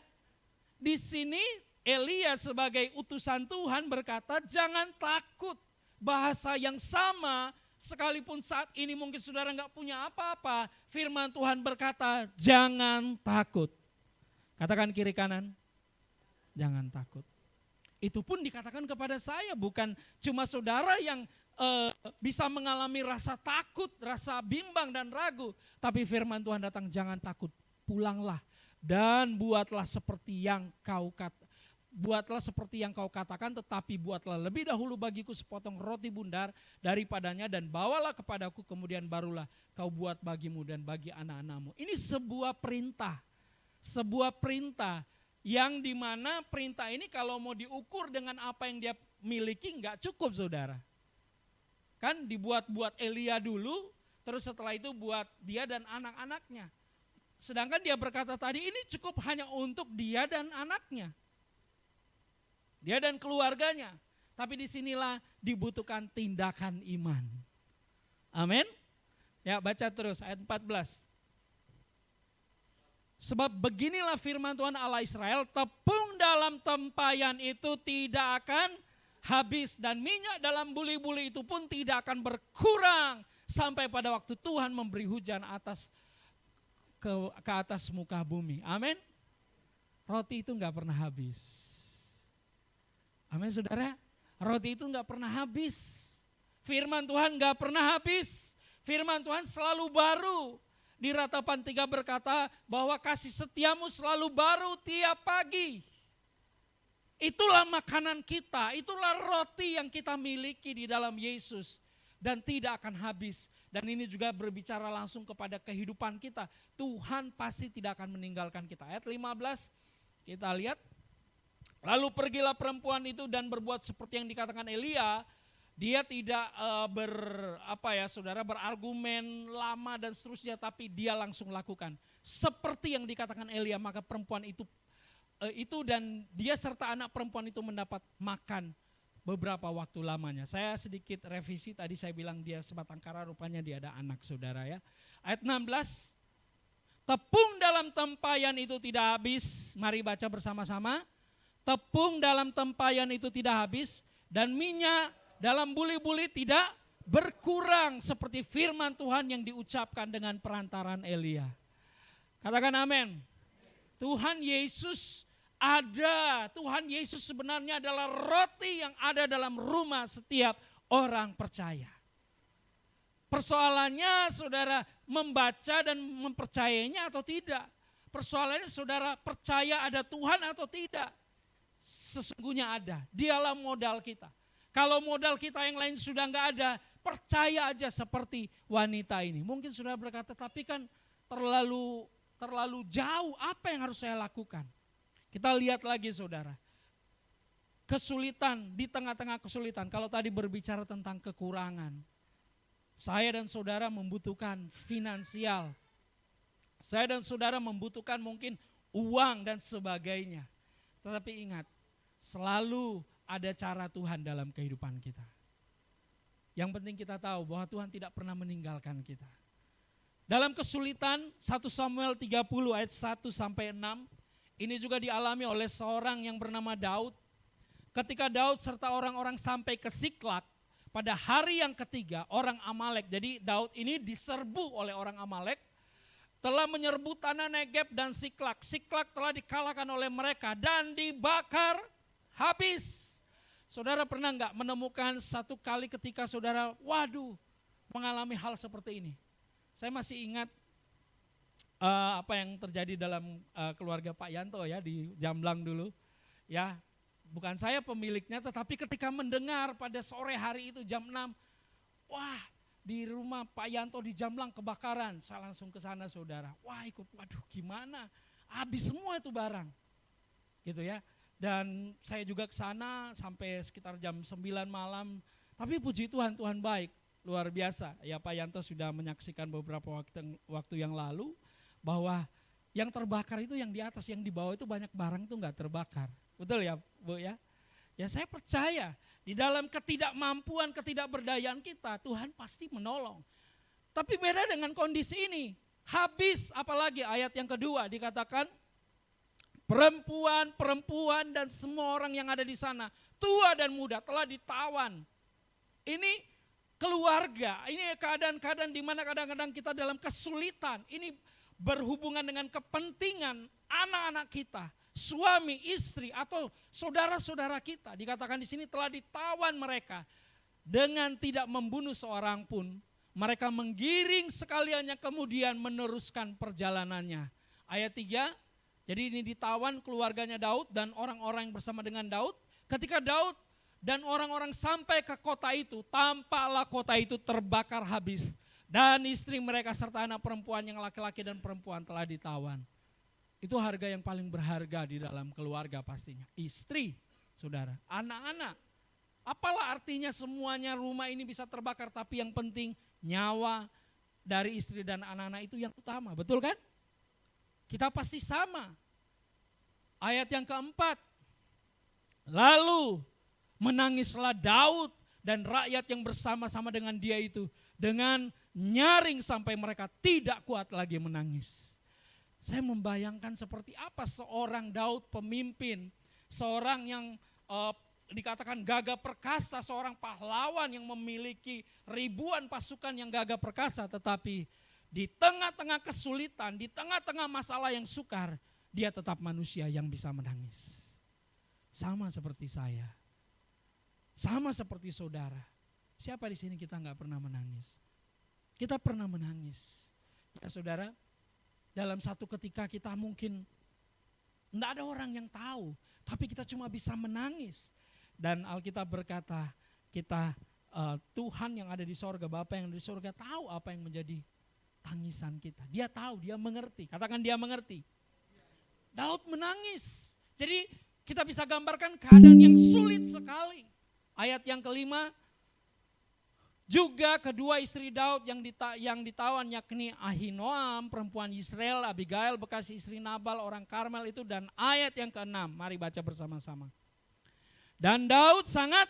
Di sini Elia sebagai utusan Tuhan berkata, jangan takut. Bahasa yang sama, sekalipun saat ini mungkin saudara nggak punya apa-apa, firman Tuhan berkata, jangan takut. Katakan kiri kanan, jangan takut. Itu pun dikatakan kepada saya, bukan cuma saudara yang bisa mengalami rasa takut, rasa bimbang dan ragu. Tapi firman Tuhan datang, jangan takut, pulanglah dan buatlah seperti yang kau katakan, tetapi buatlah lebih dahulu bagiku sepotong roti bundar daripadanya dan bawalah kepadaku, kemudian barulah kau buat bagimu dan bagi anak-anakmu. Ini sebuah perintah yang dimana perintah ini kalau mau diukur dengan apa yang dia miliki nggak cukup, saudara. Kan dibuat-buat Elia dulu, terus setelah itu buat dia dan anak-anaknya. Sedangkan dia berkata tadi ini cukup hanya untuk dia dan anaknya. Dia dan keluarganya. Tapi disinilah dibutuhkan tindakan iman. Amin. Ya, baca terus ayat 14. Sebab beginilah firman Tuhan Allah Israel, tepung dalam tempayan itu tidak akan habis dan minyak dalam buli-buli itu pun tidak akan berkurang sampai pada waktu Tuhan memberi hujan ke atas muka bumi. Amin. Roti itu enggak pernah habis. Amin, saudara. Roti itu enggak pernah habis. Firman Tuhan enggak pernah habis. Firman Tuhan selalu baru. di Ratapan 3 berkata bahwa kasih setiamu selalu baru tiap pagi. Itulah makanan kita, itulah roti yang kita miliki di dalam Yesus dan tidak akan habis. Dan ini juga berbicara langsung kepada kehidupan kita. Tuhan pasti tidak akan meninggalkan kita. Ayat 15 kita lihat. Lalu pergilah perempuan itu dan berbuat seperti yang dikatakan Elia. Dia tidak berargumen lama dan seterusnya, tapi dia langsung lakukan. Seperti yang dikatakan Elia, maka perempuan itu dan dia serta anak perempuan itu mendapat makan beberapa waktu lamanya. Saya sedikit revisi, tadi saya bilang dia sebatang kara, rupanya dia ada anak, saudara ya. Ayat 16, tepung dalam tempayan itu tidak habis, mari baca bersama-sama. Tepung dalam tempayan itu tidak habis dan minyak dalam buli-buli tidak berkurang seperti firman Tuhan yang diucapkan dengan perantaran Elia. Katakan amin. Tuhan Yesus ada. Tuhan Yesus sebenarnya adalah roti yang ada dalam rumah setiap orang percaya. Persoalannya saudara membaca dan mempercayainya atau tidak. Persoalannya saudara percaya ada Tuhan atau tidak. Sesungguhnya ada. Dialah modal kita. Kalau modal kita yang lain sudah enggak ada, percaya aja seperti wanita ini. Mungkin saudara berkata, tapi kan terlalu jauh, apa yang harus saya lakukan? Kita lihat lagi saudara, kesulitan, di tengah-tengah kesulitan, kalau tadi berbicara tentang kekurangan, saya dan saudara membutuhkan finansial, saya dan saudara membutuhkan mungkin uang dan sebagainya. Tetapi ingat, selalu ada cara Tuhan dalam kehidupan kita. Yang penting kita tahu bahwa Tuhan tidak pernah meninggalkan kita. Dalam kesulitan 1 Samuel 30 ayat 1-6, ini juga dialami oleh seorang yang bernama Daud. Ketika Daud serta orang-orang sampai ke Siklak, pada hari yang ketiga orang Amalek, jadi Daud ini diserbu oleh orang Amalek, telah menyerbu tanah Negeb dan Siklak. Siklak telah dikalahkan oleh mereka dan dibakar habis. Saudara pernah enggak menemukan satu kali ketika saudara, mengalami hal seperti ini? Saya masih ingat apa yang terjadi dalam keluarga Pak Yanto ya di Jamblang dulu. Ya, bukan saya pemiliknya, tetapi ketika mendengar pada sore hari itu jam 6, di rumah Pak Yanto di Jamblang kebakaran. Saya langsung ke sana saudara. Gimana? Habis semua itu barang. Gitu ya. Dan saya juga ke sana sampai sekitar jam 9 malam. Tapi puji Tuhan, Tuhan baik. Luar biasa. Ya Pak Yanto sudah menyaksikan beberapa waktu yang lalu bahwa yang terbakar itu yang di atas, yang di bawah itu banyak barang itu enggak terbakar. Betul ya Bu ya? Ya saya percaya di dalam ketidakmampuan, ketidakberdayaan kita, Tuhan pasti menolong. Tapi beda dengan kondisi ini. Habis, apalagi ayat yang kedua dikatakan, perempuan dan semua orang yang ada di sana, tua dan muda telah ditawan. Ini keluarga, ini keadaan-keadaan di mana kadang-kadang kita dalam kesulitan. Ini berhubungan dengan kepentingan anak-anak kita, suami, istri atau saudara-saudara kita. Dikatakan di sini telah ditawan mereka dengan tidak membunuh seorang pun. Mereka menggiring sekaliannya kemudian meneruskan perjalanannya. Ayat 3. Jadi ini ditawan keluarganya Daud dan orang-orang yang bersama dengan Daud. Ketika Daud dan orang-orang sampai ke kota itu, tampaklah kota itu terbakar habis. Dan istri mereka serta anak perempuan yang laki-laki dan perempuan telah ditawan. Itu harga yang paling berharga di dalam keluarga pastinya. Istri, saudara, anak-anak. Apalah artinya semuanya rumah ini bisa terbakar, tapi yang penting nyawa dari istri dan anak-anak itu yang utama, betul kan? Kita pasti sama. Ayat yang keempat. Lalu menangislah Daud dan rakyat yang bersama-sama dengan dia itu dengan nyaring sampai mereka tidak kuat lagi menangis. Saya membayangkan seperti apa seorang Daud pemimpin, seorang yang dikatakan gagah perkasa, seorang pahlawan yang memiliki ribuan pasukan yang gagah perkasa, tetapi di tengah-tengah kesulitan, di tengah-tengah masalah yang sukar, dia tetap manusia yang bisa menangis. Sama seperti saya, sama seperti saudara. Siapa di sini kita nggak pernah menangis? Kita pernah menangis. Ya saudara, dalam satu ketika kita mungkin tidak ada orang yang tahu, tapi kita cuma bisa menangis. Dan Alkitab berkata, Tuhan yang ada di sorga, Bapa yang ada di sorga tahu apa yang menjadi tangisan kita. Dia tahu, dia mengerti. Katakan dia mengerti. Daud menangis. Jadi kita bisa gambarkan keadaan yang sulit sekali. Ayat yang kelima, juga kedua istri Daud yang ditawan, yakni Ahinoam perempuan Yisrael, Abigail bekas istri Nabal orang Karmel itu, dan ayat yang keenam, mari baca bersama-sama. Dan Daud sangat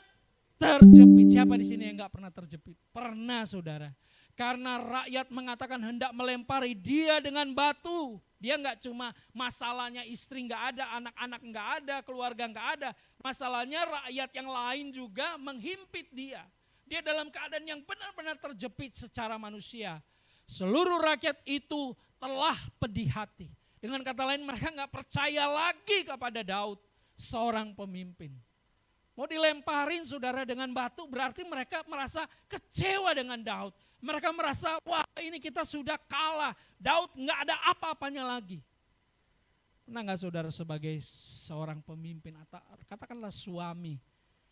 terjepit. Siapa di sini yang enggak pernah terjepit? Pernah saudara. Karena rakyat mengatakan hendak melempari dia dengan batu. Dia enggak cuma masalahnya istri enggak ada, anak-anak enggak ada, keluarga enggak ada. Masalahnya rakyat yang lain juga menghimpit dia. Dia dalam keadaan yang benar-benar terjepit secara manusia. Seluruh rakyat itu telah pedih hati. Dengan kata lain, mereka enggak percaya lagi kepada Daud, seorang pemimpin. Mau dilemparin saudara dengan batu, berarti mereka merasa kecewa dengan Daud. Mereka merasa, wah ini kita sudah kalah. Daud enggak ada apa-apanya lagi. Pernah enggak saudara sebagai seorang pemimpin, atau katakanlah suami,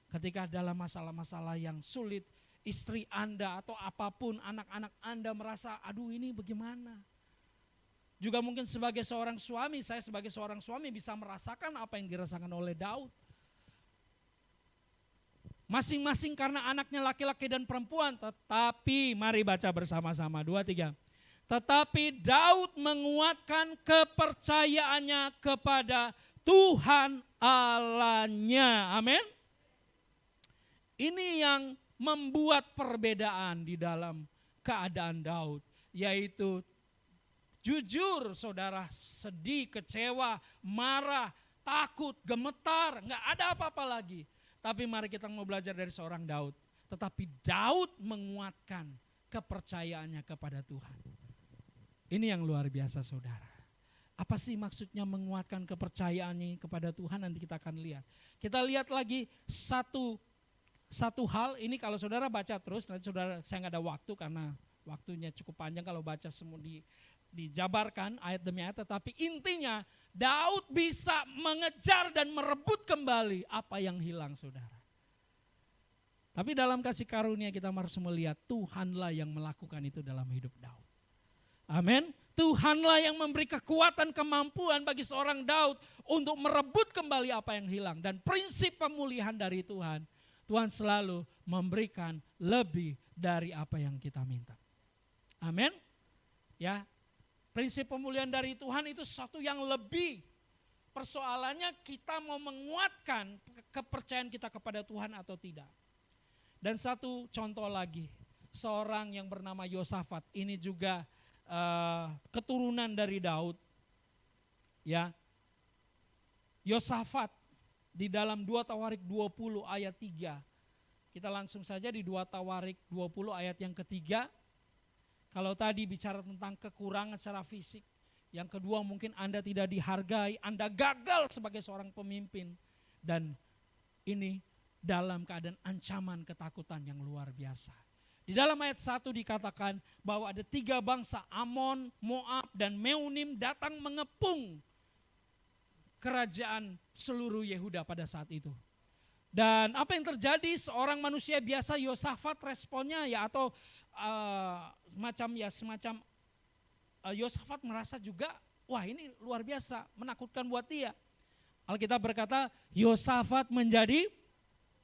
ketika dalam masalah-masalah yang sulit, istri Anda atau apapun, anak-anak Anda merasa, aduh ini bagaimana? Juga mungkin sebagai seorang suami, saya sebagai seorang suami bisa merasakan apa yang dirasakan oleh Daud. Masing-masing karena anaknya laki-laki dan perempuan, tetapi mari baca bersama-sama, 2, 3. Tetapi Daud menguatkan kepercayaannya kepada Tuhan Allahnya. Amin. Ini yang membuat perbedaan di dalam keadaan Daud, yaitu jujur saudara, sedih, kecewa, marah, takut, gemetar, enggak ada apa-apa lagi. Tapi mari kita mau belajar dari seorang Daud. Tetapi Daud menguatkan kepercayaannya kepada Tuhan. Ini yang luar biasa saudara. Apa sih maksudnya menguatkan kepercayaannya kepada Tuhan? Nanti kita akan lihat. Kita lihat lagi satu hal ini, kalau saudara baca terus, nanti saudara, saya nggak ada waktu karena waktunya cukup panjang kalau baca semua dijabarkan ayat demi ayat. Tetapi intinya Daud bisa mengejar dan merebut kembali apa yang hilang saudara. Tapi dalam kasih karunia kita harus melihat Tuhanlah yang melakukan itu dalam hidup Daud. Amin. Tuhanlah yang memberi kekuatan, kemampuan bagi seorang Daud untuk merebut kembali apa yang hilang. Dan prinsip pemulihan dari Tuhan, Tuhan selalu memberikan lebih dari apa yang kita minta. Amin. Ya, prinsip pemulihan dari Tuhan itu sesuatu yang lebih. Persoalannya kita mau menguatkan kepercayaan kita kepada Tuhan atau tidak. Dan satu contoh lagi, seorang yang bernama Yosafat, ini juga keturunan dari Daud. Ya, Yosafat. Di dalam 2 Tawarik 20 ayat 3. Kita langsung saja di 2 Tawarik 20 ayat yang ketiga. Kalau tadi bicara tentang kekurangan secara fisik. Yang kedua mungkin Anda tidak dihargai, Anda gagal sebagai seorang pemimpin. Dan ini dalam keadaan ancaman ketakutan yang luar biasa. Di dalam ayat 1 dikatakan bahwa ada 3 bangsa, Amon, Moab, dan Meunim datang mengepung kerajaan seluruh Yehuda pada saat itu. Dan apa yang terjadi, seorang manusia biasa Yosafat responnya ya atau semacam Yosafat merasa juga, wah ini luar biasa, menakutkan buat dia. Alkitab berkata Yosafat menjadi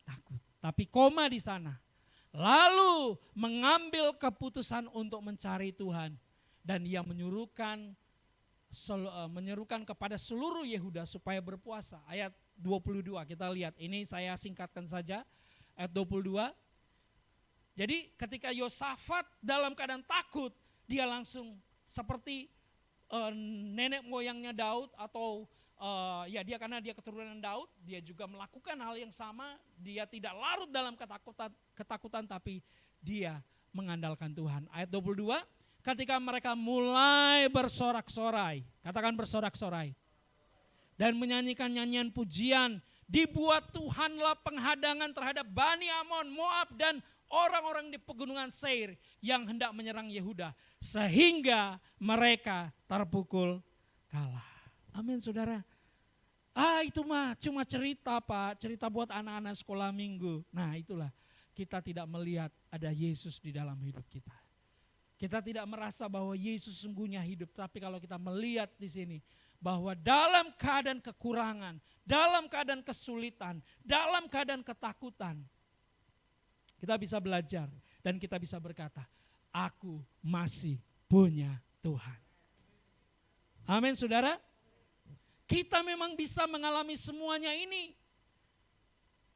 takut. Tapi koma di sana. Lalu mengambil keputusan untuk mencari Tuhan. Dan ia menyerukan kepada seluruh Yehuda supaya berpuasa. Ayat 22 kita lihat, ini saya singkatkan saja. Ayat 22. Jadi ketika Yosafat dalam keadaan takut, dia langsung seperti nenek moyangnya Daud atau karena dia keturunan Daud, dia juga melakukan hal yang sama. Dia tidak larut dalam ketakutan tapi dia mengandalkan Tuhan. Ayat 22. Ketika mereka mulai bersorak-sorai, katakan bersorak-sorai, dan menyanyikan nyanyian pujian, dibuat Tuhanlah penghadangan terhadap Bani Amon, Moab, dan orang-orang di pegunungan Seir yang hendak menyerang Yehuda. Sehingga mereka terpukul kalah. Amin saudara. Itu mah cuma cerita Pak, cerita buat anak-anak sekolah minggu. Nah itulah, kita tidak melihat ada Yesus di dalam hidup kita. Kita tidak merasa bahwa Yesus sungguhnya hidup, tapi kalau kita melihat di sini bahwa dalam keadaan kekurangan, dalam keadaan kesulitan, dalam keadaan ketakutan, kita bisa belajar dan kita bisa berkata, aku masih punya Tuhan. Amin saudara. Kita memang bisa mengalami semuanya ini.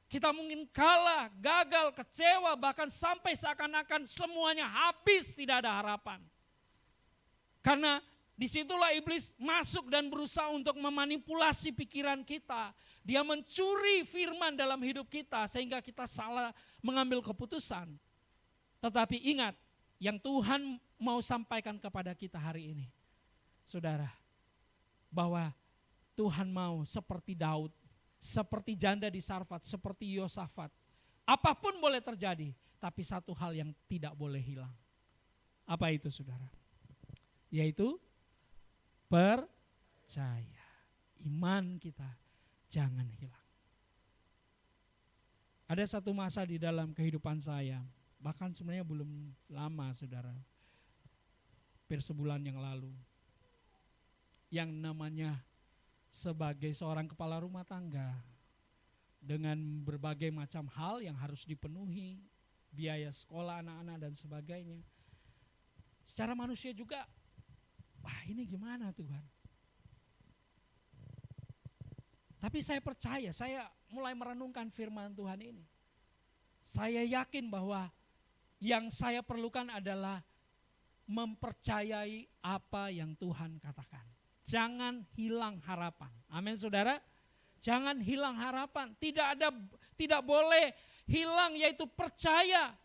Kita mungkin kalah, gagal, kecewa, bahkan sampai seakan-akan semuanya habis, tidak ada harapan. Karena disitulah iblis masuk dan berusaha untuk memanipulasi pikiran kita. Dia mencuri firman dalam hidup kita sehingga kita salah mengambil keputusan. Tetapi ingat, yang Tuhan mau sampaikan kepada kita hari ini, saudara, bahwa Tuhan mau seperti Daud, seperti janda di Sarfat, seperti Yosafat. Apapun boleh terjadi, tapi satu hal yang tidak boleh hilang. Apa itu saudara? Yaitu percaya. Iman kita jangan hilang. Ada satu masa di dalam kehidupan saya, bahkan sebenarnya belum lama saudara, hampir sebulan yang lalu, yang namanya sebagai seorang kepala rumah tangga dengan berbagai macam hal yang harus dipenuhi, biaya sekolah anak-anak dan sebagainya. Secara manusia juga, ini gimana Tuhan? Tapi saya percaya, saya mulai merenungkan firman Tuhan ini. Saya yakin bahwa yang saya perlukan adalah mempercayai apa yang Tuhan katakan. Jangan hilang harapan. Amin saudara. Jangan hilang harapan. Tidak boleh hilang, yaitu percaya.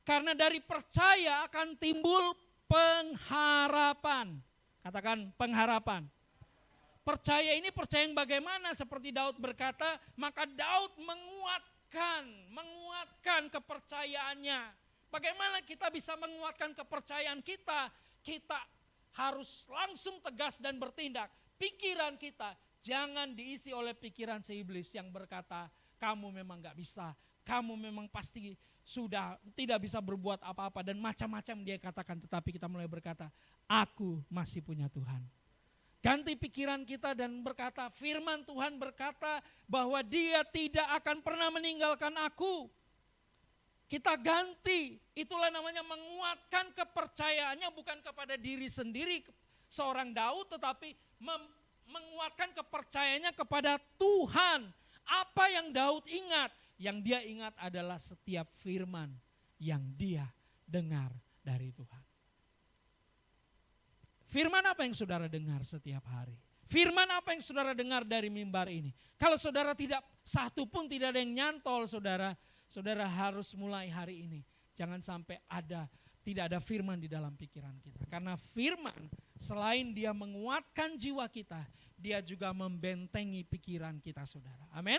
Karena dari percaya akan timbul pengharapan. Katakan pengharapan. Percaya ini percaya yang bagaimana? Seperti Daud berkata, maka Daud menguatkan kepercayaannya. Bagaimana kita bisa menguatkan kepercayaan kita? Kita harus langsung tegas dan bertindak. Pikiran kita jangan diisi oleh pikiran si iblis yang berkata, kamu memang gak bisa, kamu memang pasti sudah tidak bisa berbuat apa-apa dan macam-macam dia katakan. Tetapi kita mulai berkata, aku masih punya Tuhan. Ganti pikiran kita dan berkata, firman Tuhan berkata bahwa dia tidak akan pernah meninggalkan aku. Kita ganti, itulah namanya menguatkan kepercayaannya bukan kepada diri sendiri seorang Daud, tetapi menguatkan kepercayaannya kepada Tuhan. Apa yang Daud ingat? Yang dia ingat adalah setiap firman yang dia dengar dari Tuhan. Firman apa yang saudara dengar setiap hari? Firman apa yang saudara dengar dari mimbar ini? Kalau saudara tidak, satu pun tidak ada yang nyantol saudara harus mulai hari ini. Jangan sampai tidak ada firman di dalam pikiran kita. Karena firman selain dia menguatkan jiwa kita, dia juga membentengi pikiran kita saudara. Amin.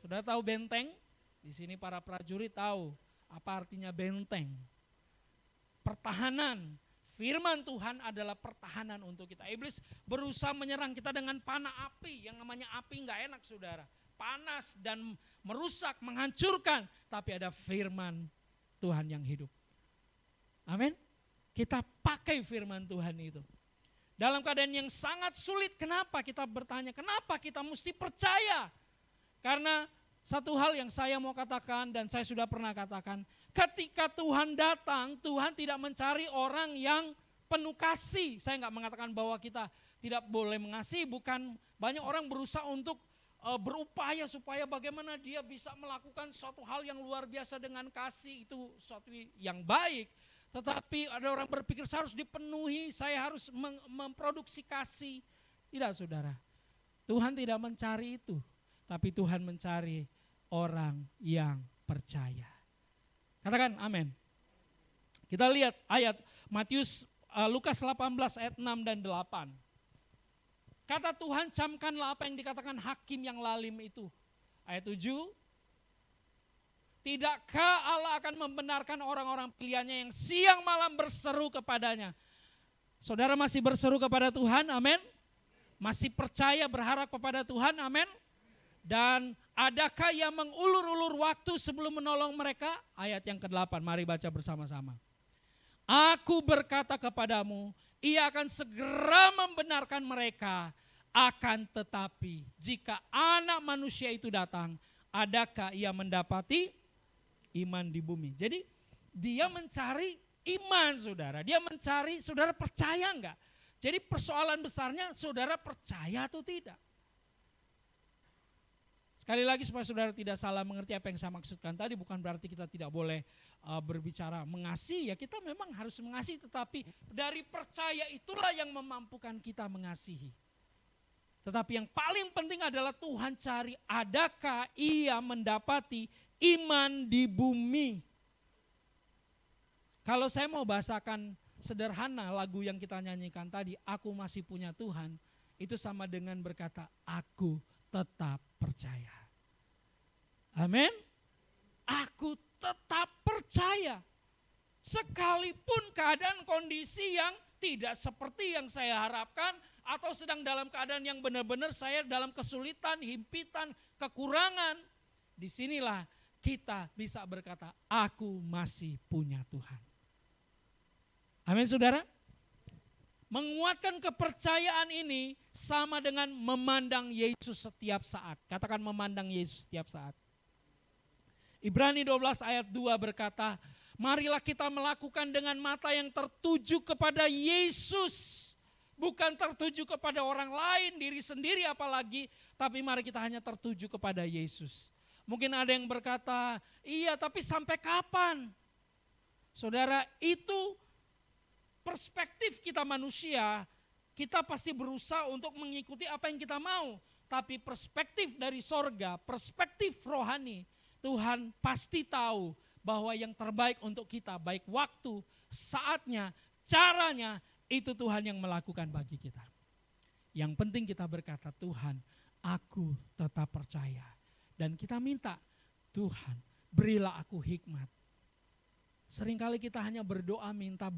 Saudara tahu benteng? Di sini para prajurit tahu apa artinya benteng. Pertahanan. Firman Tuhan adalah pertahanan untuk kita. Iblis berusaha menyerang kita dengan panah api. Yang namanya api gak enak saudara. Panas dan merusak, menghancurkan. Tapi ada firman Tuhan yang hidup. Amin. Kita pakai firman Tuhan itu. Dalam keadaan yang sangat sulit, kenapa kita bertanya? Kenapa kita mesti percaya? Karena satu hal yang saya mau katakan dan saya sudah pernah katakan. Ketika Tuhan datang, Tuhan tidak mencari orang yang penuh kasih. Saya enggak mengatakan bahwa kita tidak boleh mengasihi. Bukan, banyak orang berusaha untuk berupaya supaya bagaimana dia bisa melakukan suatu hal yang luar biasa dengan kasih. Itu suatu yang baik. Tetapi ada orang berpikir saya harus dipenuhi, saya harus memproduksi kasih. Tidak saudara, Tuhan tidak mencari itu. Tapi Tuhan mencari orang yang percaya. Katakan amin. Kita lihat ayat Lukas 18 ayat 6 dan 8. Kata Tuhan, camkanlah apa yang dikatakan hakim yang lalim itu. Ayat 7. Tidakkah Allah akan membenarkan orang-orang pilihannya yang siang malam berseru kepadanya? Saudara masih berseru kepada Tuhan, amin? Masih percaya berharap kepada Tuhan, amin? Dan adakah yang mengulur-ulur waktu sebelum menolong mereka? Ayat yang ke-8, mari baca bersama-sama. Aku berkata kepadamu, ia akan segera membenarkan mereka. Akan tetapi jika anak manusia itu datang, adakah ia mendapati iman di bumi? Jadi dia mencari iman, saudara. Dia mencari, saudara percaya enggak? Jadi persoalan besarnya saudara percaya atau tidak? Sekali lagi supaya saudara tidak salah mengerti apa yang saya maksudkan tadi, bukan berarti kita tidak boleh berbicara mengasihi, ya kita memang harus mengasihi, tetapi dari percaya itulah yang memampukan kita mengasihi. Tetapi yang paling penting adalah Tuhan cari adakah ia mendapati iman di bumi. Kalau saya mau bahasakan sederhana lagu yang kita nyanyikan tadi, aku masih punya Tuhan, itu sama dengan berkata aku tetap percaya. Amin. Aku tetap percaya. Sekalipun keadaan kondisi yang tidak seperti yang saya harapkan, atau sedang dalam keadaan yang benar-benar saya dalam kesulitan, himpitan, kekurangan. Disinilah kita bisa berkata, aku masih punya Tuhan. Amin saudara. Menguatkan kepercayaan ini sama dengan memandang Yesus setiap saat. Katakan memandang Yesus setiap saat. Ibrani 12 ayat 2 berkata, marilah kita melakukan dengan mata yang tertuju kepada Yesus. Bukan tertuju kepada orang lain, diri sendiri apalagi, tapi mari kita hanya tertuju kepada Yesus. Mungkin ada yang berkata, iya tapi sampai kapan? Saudara, itu perspektif kita manusia, kita pasti berusaha untuk mengikuti apa yang kita mau. Tapi perspektif dari sorga, perspektif rohani, Tuhan pasti tahu bahwa yang terbaik untuk kita, baik waktu, saatnya, caranya, itu Tuhan yang melakukan bagi kita. Yang penting kita berkata, Tuhan, aku tetap percaya. Dan kita minta, Tuhan, berilah aku hikmat. Seringkali kita hanya berdoa minta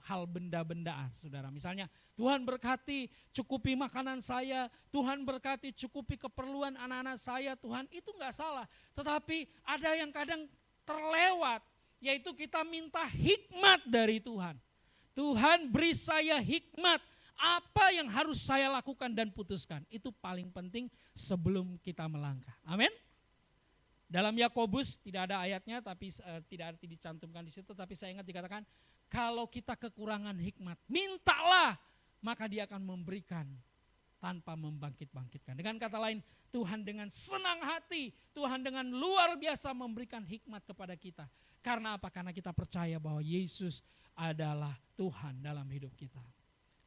hal benda-bendaan, saudara. Misalnya, Tuhan berkati cukupi makanan saya, Tuhan berkati cukupi keperluan anak-anak saya, Tuhan, itu enggak salah. Tetapi ada yang kadang terlewat, yaitu kita minta hikmat dari Tuhan. Tuhan beri saya hikmat, apa yang harus saya lakukan dan putuskan. Itu paling penting sebelum kita melangkah. Amin. Dalam Yakobus tidak ada ayatnya, tapi tidak arti dicantumkan di situ, tapi saya ingat dikatakan, kalau kita kekurangan hikmat, mintalah, maka dia akan memberikan tanpa membangkit-bangkitkan. Dengan kata lain, Tuhan dengan senang hati, Tuhan dengan luar biasa memberikan hikmat kepada kita. Karena apa? Karena kita percaya bahwa Yesus adalah Tuhan dalam hidup kita.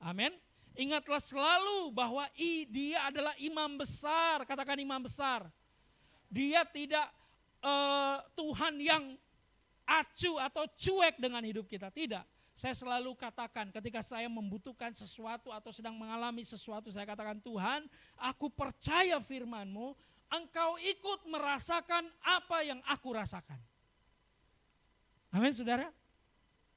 Amin. Ingatlah selalu bahwa dia adalah imam besar. Katakan imam besar. Dia tidak Tuhan yang acuh atau cuek dengan hidup kita. Tidak. Saya selalu katakan ketika saya membutuhkan sesuatu atau sedang mengalami sesuatu, saya katakan, Tuhan, aku percaya firman-Mu, Engkau ikut merasakan apa yang aku rasakan. Amin saudara.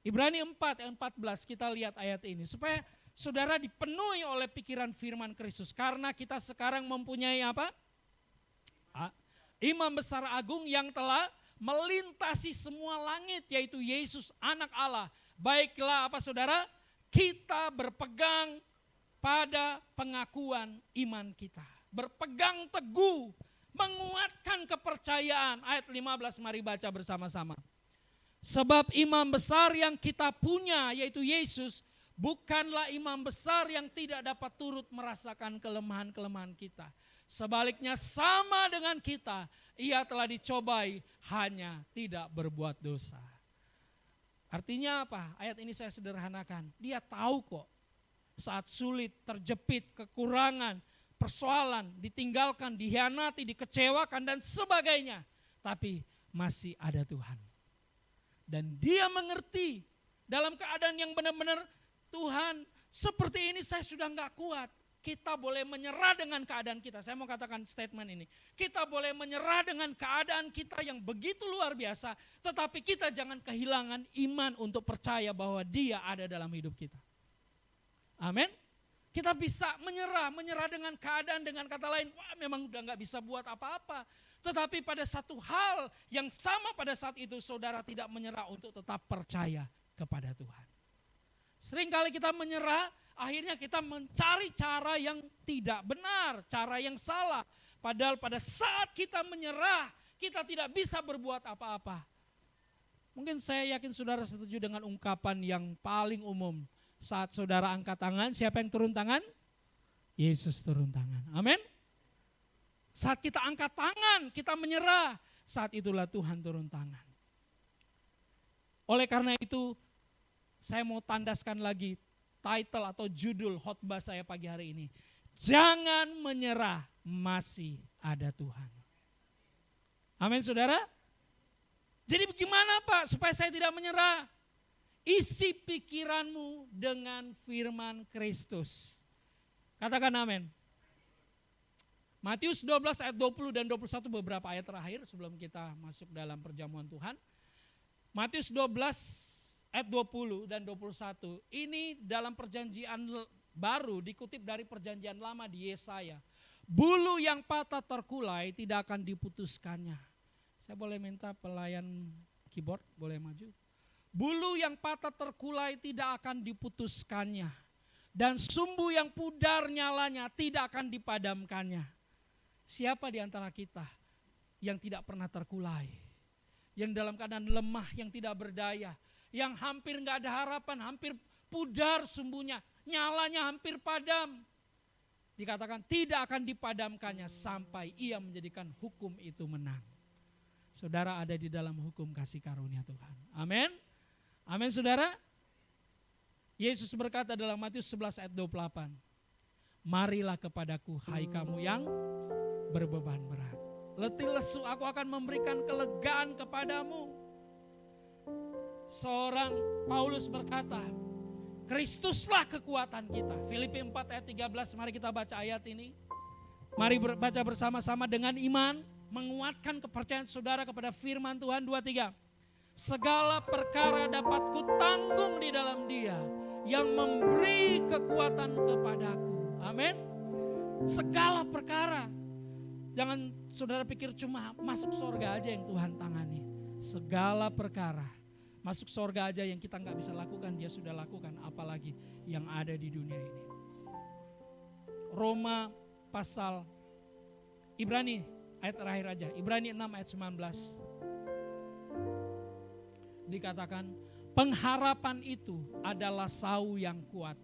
Ibrani 4 ayat 14 kita lihat ayat ini. Supaya saudara dipenuhi oleh pikiran firman Kristus. Karena kita sekarang mempunyai apa? Imam besar agung yang telah melintasi semua langit, yaitu Yesus anak Allah. Baiklah apa saudara? Kita berpegang pada pengakuan iman kita. Berpegang teguh, menguatkan kepercayaan. Ayat 15 mari baca bersama-sama. Sebab imam besar yang kita punya, yaitu Yesus, bukanlah imam besar yang tidak dapat turut merasakan kelemahan-kelemahan kita. Sebaliknya sama dengan kita, ia telah dicobai, hanya tidak berbuat dosa. Artinya apa? Ayat ini saya sederhanakan. Dia tahu kok saat sulit, terjepit, kekurangan, persoalan, ditinggalkan, dikhianati, dikecewakan dan sebagainya. Tapi masih ada Tuhan. Dan dia mengerti dalam keadaan yang benar-benar, Tuhan seperti ini saya sudah enggak kuat. kita boleh menyerah dengan keadaan kita. Saya mau katakan statement ini. Kita boleh menyerah dengan keadaan kita yang begitu luar biasa, tetapi kita jangan kehilangan iman untuk percaya bahwa Dia ada dalam hidup kita. Amin. Kita bisa menyerah dengan keadaan, dengan kata lain, wah memang udah gak bisa buat apa-apa. Tetapi pada satu hal yang sama pada saat itu, saudara tidak menyerah untuk tetap percaya kepada Tuhan. Seringkali kita menyerah, akhirnya kita mencari cara yang tidak benar, cara yang salah. Padahal pada saat kita menyerah, kita tidak bisa berbuat apa-apa. Mungkin saya yakin saudara setuju dengan ungkapan yang paling umum. Saat saudara angkat tangan, siapa yang turun tangan? Yesus turun tangan. Amin. Saat kita angkat tangan, kita menyerah. Saat itulah Tuhan turun tangan. Oleh karena itu, saya mau tandaskan lagi title atau judul khotbah saya pagi hari ini. Jangan menyerah, masih ada Tuhan. Amin saudara. Jadi bagaimana Pak supaya saya tidak menyerah? Isi pikiranmu dengan firman Kristus. Katakan amin. Matius 12 ayat 20 dan 21 beberapa ayat terakhir sebelum kita masuk dalam perjamuan Tuhan. Matius 12 ayat 20 dan 21, ini dalam perjanjian baru dikutip dari perjanjian lama di Yesaya. Bulu yang patah terkulai tidak akan diputuskannya. Saya boleh minta pelayan keyboard, boleh maju. Bulu yang patah terkulai tidak akan diputuskannya. Dan sumbu yang pudar nyalanya tidak akan dipadamkannya. Siapa di antara kita yang tidak pernah terkulai? Yang dalam keadaan lemah, yang tidak berdaya. Yang hampir gak ada harapan, hampir pudar sumbunya, nyalanya hampir padam. Dikatakan tidak akan dipadamkannya sampai ia menjadikan hukum itu menang. Saudara ada di dalam hukum kasih karunia Tuhan. Amin. Amin saudara. Yesus berkata dalam Matius 11 ayat 28. Marilah kepadaku hai kamu yang berbeban berat. Letih lesu aku akan memberikan kelegaan kepadamu. Seorang Paulus berkata, Kristuslah kekuatan kita. Filipi 4 ayat 13, mari kita baca ayat ini. Mari baca bersama-sama dengan iman, menguatkan kepercayaan saudara kepada firman Tuhan. 2, 3. Segala perkara dapat kutanggung di dalam Dia yang memberi kekuatan kepadaku. Amin. Segala perkara. Jangan saudara pikir cuma masuk surga aja yang Tuhan tangani. Segala perkara. Masuk surga aja yang kita gak bisa lakukan, Dia sudah lakukan, apalagi yang ada di dunia ini. Roma pasal Ibrani ayat terakhir aja, Ibrani 6 ayat 19. Dikatakan pengharapan itu adalah sau yang kuat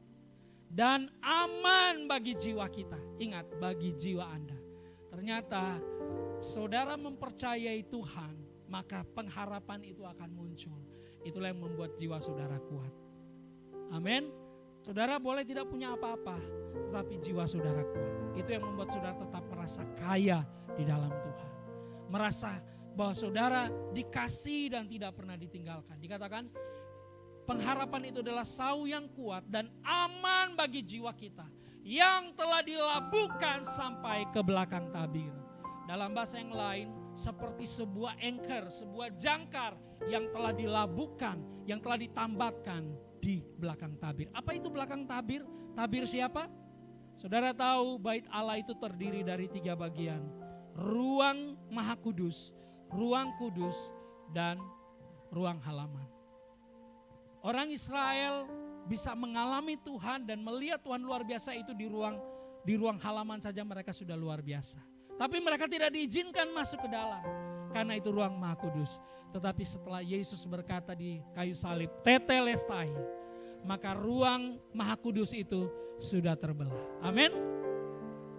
dan aman bagi jiwa kita. Ingat, bagi jiwa Anda. Ternyata saudara mempercayai Tuhan, maka pengharapan itu akan muncul. Itulah yang membuat jiwa saudara kuat. Amin. Saudara boleh tidak punya apa-apa, tetapi jiwa saudara kuat. Itu yang membuat saudara tetap merasa kaya di dalam Tuhan. Merasa bahwa saudara dikasih dan tidak pernah ditinggalkan. Dikatakan pengharapan itu adalah sau yang kuat dan aman bagi jiwa kita. Yang telah dilabuhkan sampai ke belakang tabir. Dalam bahasa yang lain, seperti sebuah anchor, sebuah jangkar yang telah dilabuhkan, yang telah ditambatkan di belakang tabir. Apa itu belakang tabir? Tabir siapa? Saudara tahu bait Allah itu terdiri dari 3 bagian. Ruang Maha Kudus, ruang kudus, dan ruang halaman. Orang Israel bisa mengalami Tuhan dan melihat Tuhan luar biasa itu di ruang halaman saja mereka sudah luar biasa. Tapi mereka tidak diizinkan masuk ke dalam. Karena itu ruang Maha Kudus. Tetapi setelah Yesus berkata di kayu salib, tetelestai, maka ruang Maha Kudus itu sudah terbelah. Amin.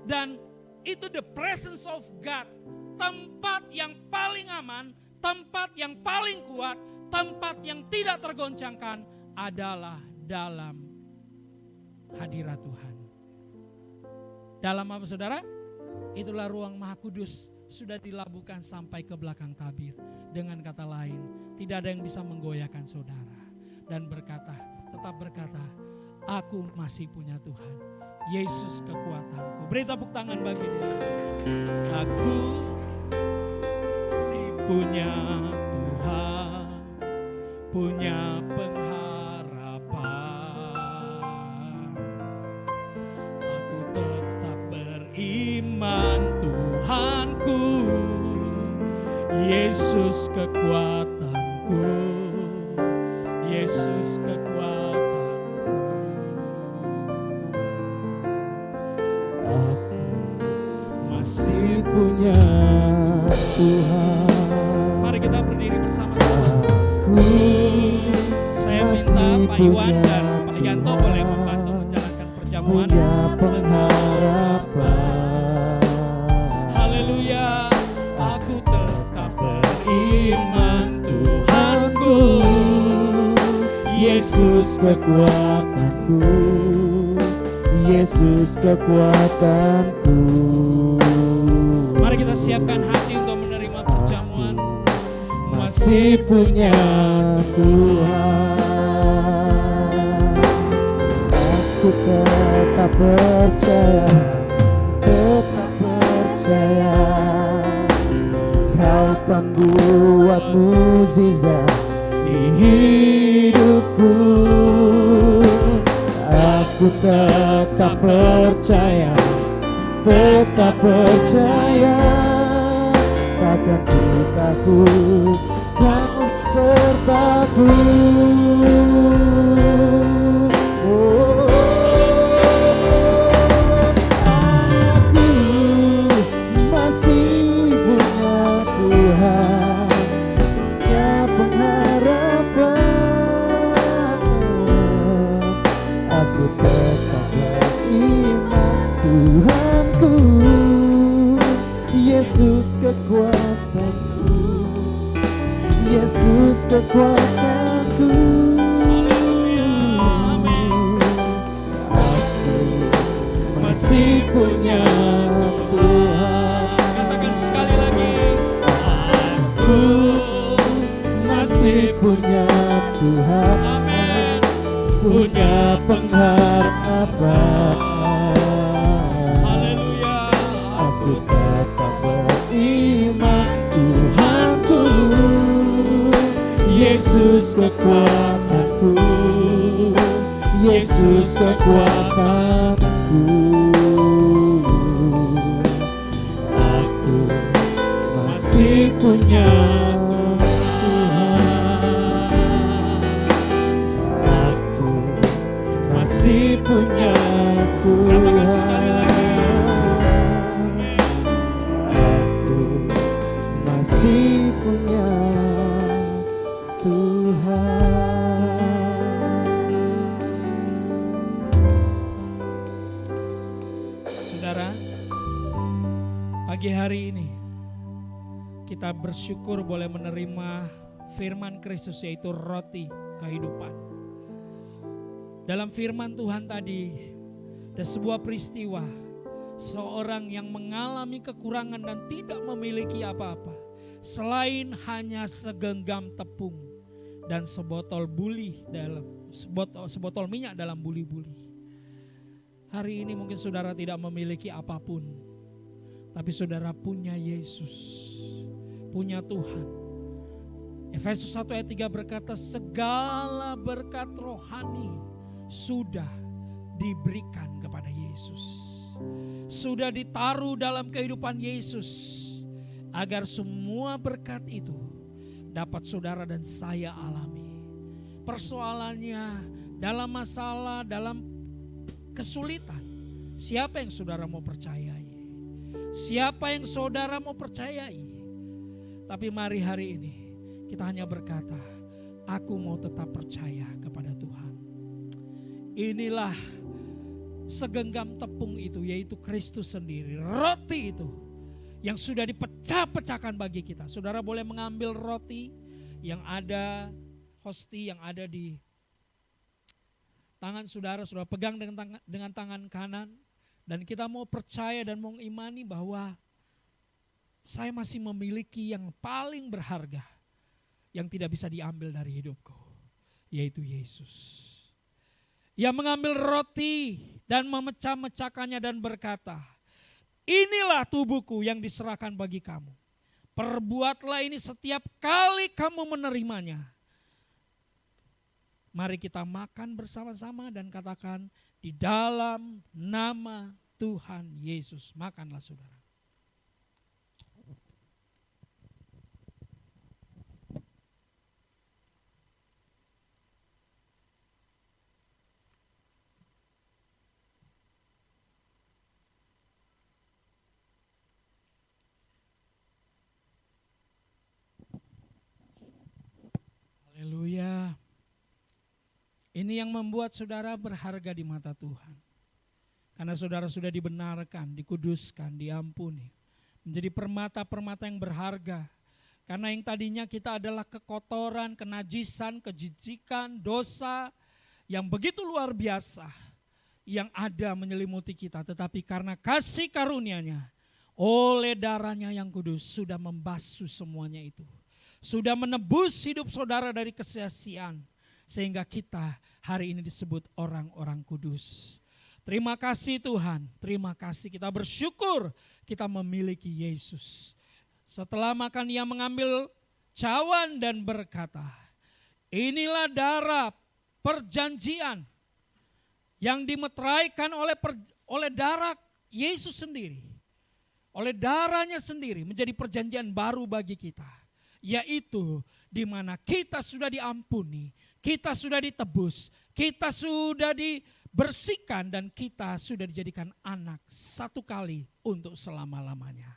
Dan itu the presence of God. Tempat yang paling aman, tempat yang paling kuat, tempat yang tidak tergoncangkan adalah dalam hadirat Tuhan. Dalam apa saudara? Itulah ruang Maha Kudus sudah dilabuhkan sampai ke belakang tabir. Dengan kata lain, tidak ada yang bisa menggoyahkan saudara. Dan tetap berkata, aku masih punya Tuhan Yesus kekuatanku. Beri tepuk tangan bagi dia. Aku masih punya Tuhan, punya pengharapan. Aku tetap beriman Tuhanku, Yesus kekuatanku, Yesus kekuatanku. Aku masih punya Tuhan. Mari kita berdiri bersama-sama. Aku Saya minta Pak Iwan dan Pak Yanto boleh membantu menjalankan perjamuan. punya pengharapan. Haleluya, aku tetap beriman Tuhanku, Yesus kekuatanku, Yesus kekuatanku. Mari kita siapkan hati untuk menerima perjamuan. Masih punya Tuhan. Aku tetap percaya, tetap percaya. Kau pembuat mukjizat di hidupku. Aku tetap percaya, tetap percaya. Takkan ku takut, kau tertakut. Oh, aku masih punya Tuhan, punya pengharapan. Aku tetap beriman Tuhanku, Yesus kekuatanku, Yesus kekuatanku. Haleluya, amin. Aku masih punya Tuhan. Katakan sekali lagi. Aku masih punya Tuhan, Amin. punya pengharapan. Haleluya. Aku tetap beriman Tuhanku, Yesus kekuatanku, Yesus kekuatanku. Aku masih punya Tuhan. Aku masih punya Katakan sekali lagi. Tuhan. Aku masih punya Tuhan. Saudara, pagi hari ini kita bersyukur boleh menerima firman Kristus, yaitu roti kehidupan. Dalam firman Tuhan tadi ada sebuah peristiwa, seorang yang mengalami kekurangan dan tidak memiliki apa-apa selain hanya segenggam tepung dan sebotol minyak dalam buli-buli. Hari ini mungkin saudara tidak memiliki apapun, tapi saudara punya Yesus, punya Tuhan. Efesus 1 ayat 3 berkata, segala berkat rohani sudah diberikan kepada Yesus, sudah ditaruh dalam kehidupan Yesus, agar semua berkat itu dapat saudara dan saya alami. Persoalannya dalam masalah, dalam kesulitan, siapa yang saudara mau percayai? Siapa yang saudara mau percayai? Tapi mari hari ini kita hanya berkata, aku mau tetap percaya kepada Tuhan. Inilah segenggam tepung itu, yaitu Kristus sendiri. Roti itu yang sudah dipecah-pecahkan bagi kita. Saudara boleh mengambil roti yang ada, hosti yang ada di tangan saudara, saudara pegang dengan tangan kanan. Dan kita mau percaya dan mau imani bahwa saya masih memiliki yang paling berharga, yang tidak bisa diambil dari hidupku, yaitu Yesus. Ia mengambil roti dan memecah-mecahkannya dan berkata, inilah tubuhku yang diserahkan bagi kamu. Perbuatlah ini setiap kali kamu menerimanya. Mari kita makan bersama-sama dan katakan, di dalam nama Tuhan Yesus. Makanlah saudara. Haleluya. Ini yang membuat saudara berharga di mata Tuhan. Karena saudara sudah dibenarkan, dikuduskan, diampuni. Menjadi permata-permata yang berharga. Karena yang tadinya kita adalah kekotoran, kenajisan, kejijikan, dosa yang begitu luar biasa. Yang ada menyelimuti kita. Tetapi karena kasih karunia-Nya, oleh darah-Nya yang kudus sudah membasuh semuanya itu. Sudah menebus hidup saudara dari kesia-siaan. Sehingga kita hari ini disebut orang-orang kudus. Terima kasih Tuhan, terima kasih, kita bersyukur kita memiliki Yesus. Setelah makan ia mengambil cawan dan berkata, inilah darah perjanjian yang dimeteraikan oleh darah Yesus sendiri. Oleh darahnya sendiri menjadi perjanjian baru bagi kita. Yaitu di mana kita sudah diampuni, kita sudah ditebus, kita sudah dibersihkan dan kita sudah dijadikan anak satu kali untuk selama-lamanya.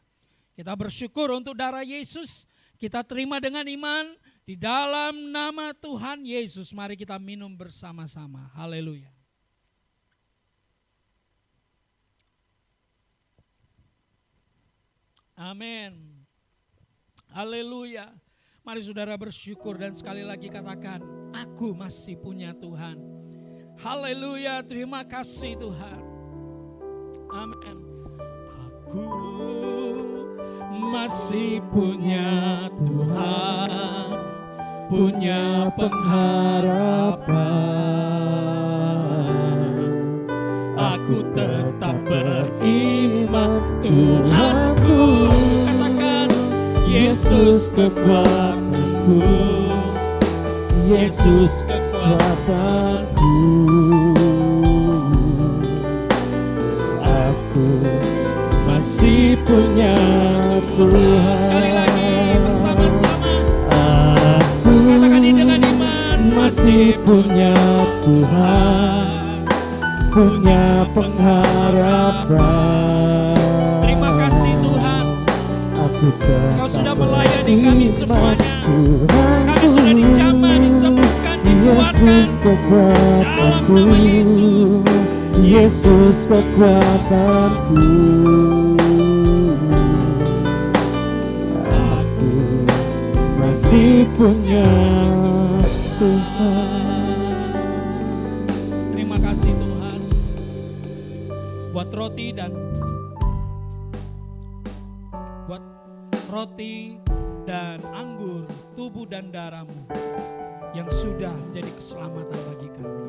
Kita bersyukur untuk darah Yesus, kita terima dengan iman di dalam nama Tuhan Yesus. Mari kita minum bersama-sama. Haleluya. Amin. Haleluya. Mari saudara bersyukur dan sekali lagi katakan, aku masih punya Tuhan. Haleluya, terima kasih Tuhan. Amin. Aku masih punya Tuhan, punya pengharapan. Aku tetap beriman Tuhanku. Katakan, Yesus kekuatanku, Yesus kekuatanku. Aku masih punya Tuhan. Sekali lagi bersama-sama. Aku katakan ini dengan iman. Masih punya Tuhan, punya pengharapan. Terima kasih Tuhan. Kau sudah melayani kami semuanya. Kami sudah dijamah, disembuhkan, dikuatkan dalam nama Yesus. Yesus kekuatanku. Aku masih punya Tuhan. Terima kasih Tuhan. Buat roti dan anggur, tubuh dan darah-Mu yang sudah menjadi keselamatan bagi kami.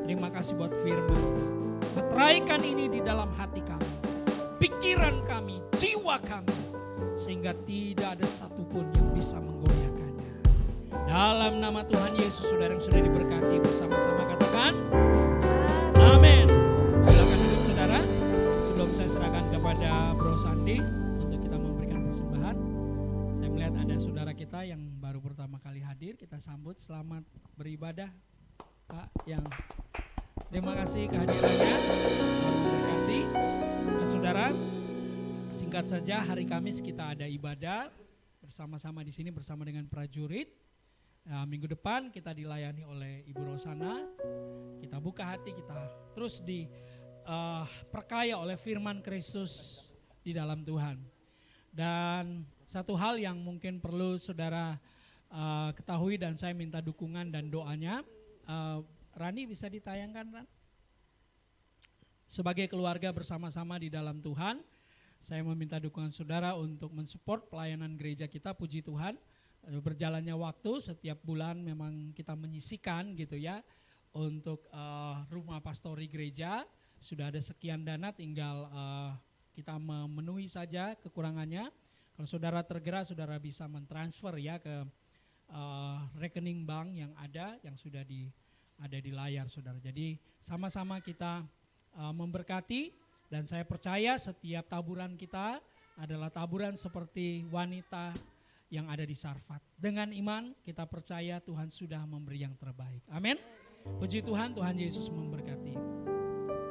Terima kasih buat firman. Meteraikan ini di dalam hati kami, pikiran kami, jiwa kami, sehingga tidak ada satupun yang bisa menggoyahkannya. Dalam nama Tuhan Yesus, saudara yang sudah diberkati bersama-sama katakan, amin. Silakan duduk saudara. Sebelum saya serahkan kepada Bro Sandi untuk kita memberikan persembahan, saya melihat ada saudara kita yang baru pertama kali hadir. Kita sambut, selamat beribadah Pak yang terima kasih kehadirannya. Berkati. Nah, saudara, singkat saja hari Kamis kita ada ibadah bersama-sama di sini bersama dengan prajurit. Nah, minggu depan kita dilayani oleh Ibu Rosana. Kita buka hati, kita terus diperkaya oleh firman Kristus di dalam Tuhan. Dan satu hal yang mungkin perlu saudara ketahui dan saya minta dukungan dan doanya. Rani bisa ditayangkan, Ran? Sebagai keluarga bersama-sama di dalam Tuhan, saya meminta dukungan saudara untuk mensupport pelayanan gereja kita, puji Tuhan. Berjalannya waktu, setiap bulan memang kita menyisikan gitu ya, untuk rumah pastori gereja. Sudah ada sekian dana, tinggal kita memenuhi saja kekurangannya. Kalau saudara tergerak, saudara bisa mentransfer ya ke rekening bank yang ada, yang sudah ada di layar saudara. Jadi sama-sama kita memberkati, dan saya percaya setiap taburan kita adalah taburan seperti wanita yang ada di Sarfat. Dengan iman kita percaya Tuhan sudah memberi yang terbaik. Amin. Puji Tuhan, Tuhan Yesus memberkati.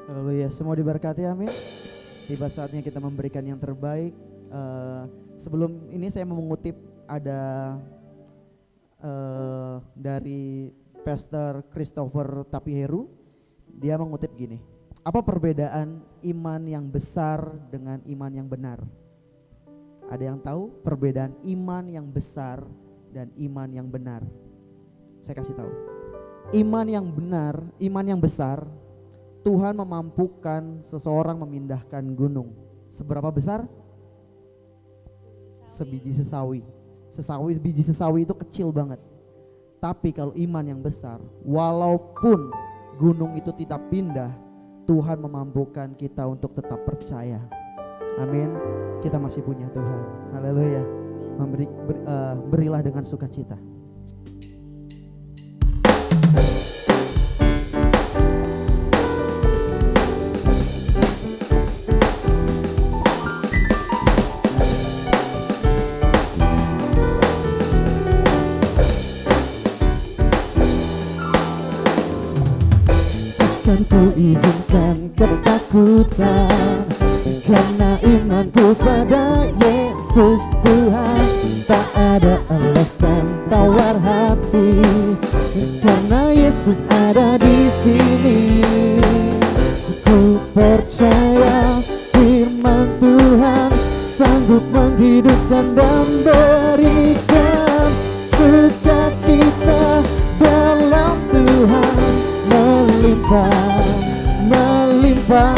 Haleluya, semua diberkati, amin. Tiba saatnya kita memberikan yang terbaik. Sebelum ini saya mau mengutip ada dari Pastor Christopher Tapiheru. Dia mengutip gini, apa perbedaan iman yang besar dengan iman yang benar? Ada yang tahu perbedaan iman yang besar dan iman yang benar? Saya kasih tahu. Iman yang benar, iman yang besar, Tuhan memampukan seseorang memindahkan gunung. Seberapa besar? Sebiji sesawi. Biji sesawi itu kecil banget. Tapi kalau iman yang besar, walaupun gunung itu tidak pindah, Tuhan memampukan kita untuk tetap percaya. Amin. Kita masih punya Tuhan. Haleluya. Berilah dengan sukacita. Takkan ku izinkan ketakutan, karena imanku pada Yesus Tuhan. Tak ada alasan tawar hati, karena Yesus ada di sini. Ku percaya firman Tuhan sanggup menghidupkan dan berikan sukacita dalam Tuhan. Melimpah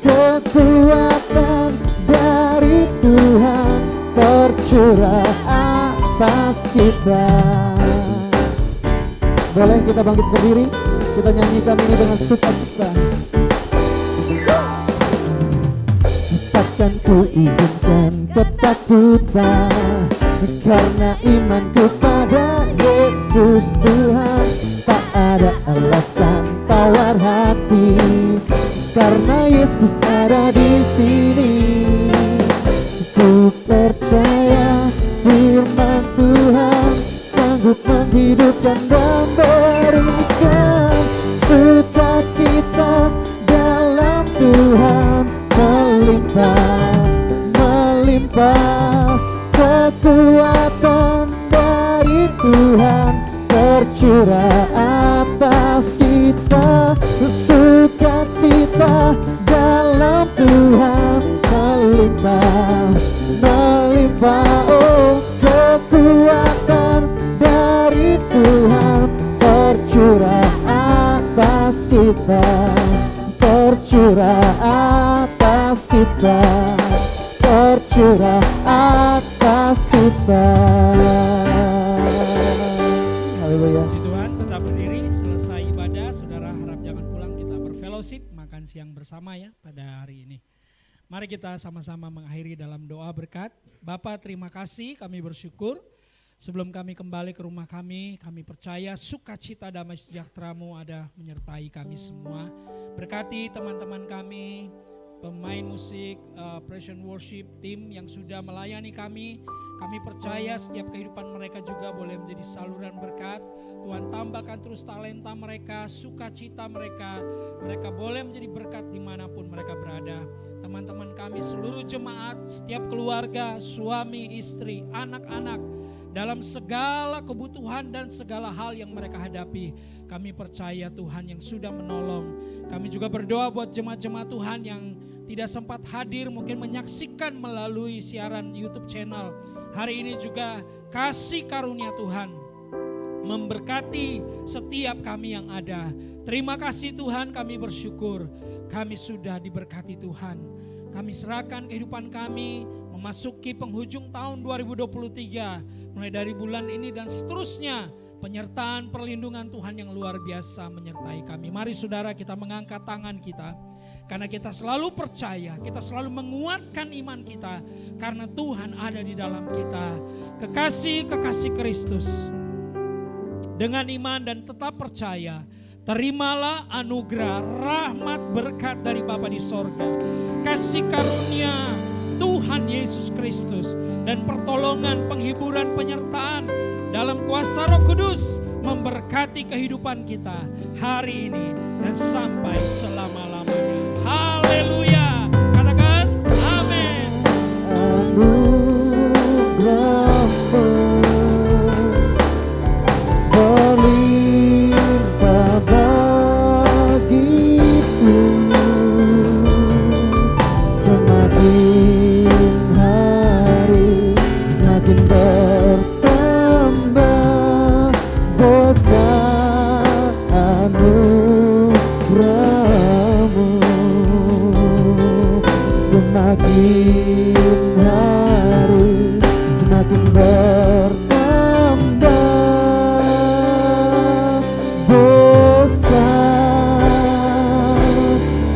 kekuatan dari Tuhan tercurah atas kita. Boleh kita bangkit berdiri, kita nyanyikan ini dengan sukacita. Takkan ku izinkan ketakutan, karena imanku pada Yesus Tuhan. Tak ada alasan tawar hati, karena Yesus ada di sini. Ku percaya firman Tuhan sanggup menghidupkan dan berikan sukacita dalam Tuhan. Melimpah kekuatan dari Tuhan tercurah atas kita. Sukacita dalam Tuhan melimpah, oh kekuatan dari Tuhan tercurah atas kita, tercurah atas kita, tercurah atas kita. Haleluya. Puji Tuhan, tetap berdiri. Selesai ibadah, saudara harap jangan pulang, kita berfellowship, makan siang bersama ya pada hari ini. Mari kita sama-sama mengakhiri dalam doa berkat. Bapa, terima kasih, kami bersyukur. Sebelum kami kembali ke rumah kami percaya sukacita damai sejahtera-Mu ada menyertai kami semua. Berkati teman-teman kami, pemain musik, praise and worship team yang sudah melayani kami. Kami percaya setiap kehidupan mereka juga boleh menjadi saluran berkat. Tuhan tambahkan terus talenta mereka, sukacita mereka. Mereka boleh menjadi berkat dimanapun mereka berada. Teman-teman kami seluruh jemaat, setiap keluarga, suami, istri, anak-anak, dalam segala kebutuhan dan segala hal yang mereka hadapi, kami percaya Tuhan yang sudah menolong. Kami juga berdoa buat jemaat-jemaat Tuhan yang tidak sempat hadir, mungkin menyaksikan melalui siaran YouTube channel. Hari ini juga kasih karunia Tuhan memberkati setiap kami yang ada. Terima kasih Tuhan, kami bersyukur kami sudah diberkati Tuhan. Kami serahkan kehidupan kami memasuki penghujung tahun 2023. Mulai dari bulan ini dan seterusnya penyertaan perlindungan Tuhan yang luar biasa menyertai kami. Mari saudara, kita mengangkat tangan kita, karena kita selalu percaya, kita selalu menguatkan iman kita, karena Tuhan ada di dalam kita. Kekasih-kekasih Kristus, dengan iman dan tetap percaya, terimalah anugerah, rahmat, berkat dari Bapa di sorga, kasih karunia Tuhan Yesus Kristus, dan pertolongan, penghiburan, penyertaan dalam kuasa Roh Kudus memberkati kehidupan kita hari ini dan sampai selama-lamanya. Haleluya. Katakan amin. Anugerah-Mu berlimpah bagiku, semakin hari semakin bertambah besar anugerah-Mu, semakin hari semakin bertambah besar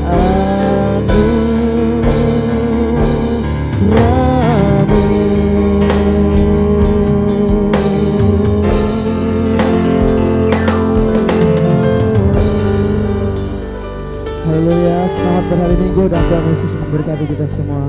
anugerah-Mu. Haleluya, selamat berhari Minggu dan Tuhan Yesus memberkati kita semua.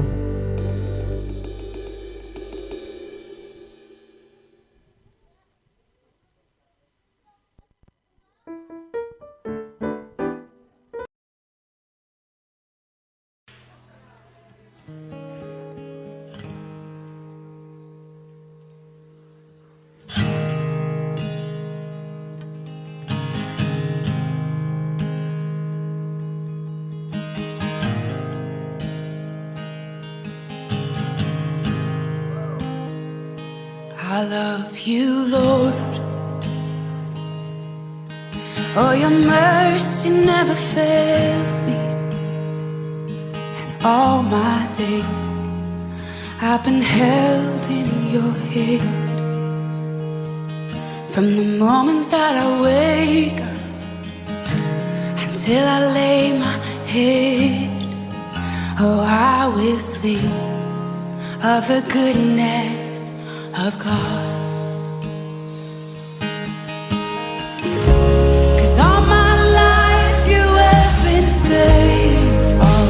I love you, Lord. Oh, your mercy never fails me. And all my days I've been held in your hand. From the moment that I wake up until I lay my head, oh, I will sing of the goodness of God. 'Cause all my life you have been faithful,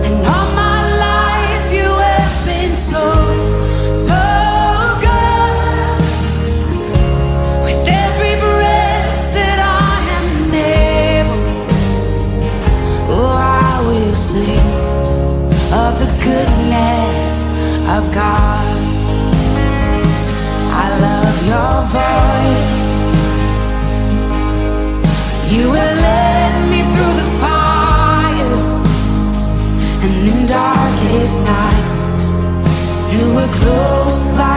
and all my life you have been so, so good. With every breath that I am able, oh, I will sing of the goodness of God. I love your voice. You will lead me through the fire, and in darkest night you were close like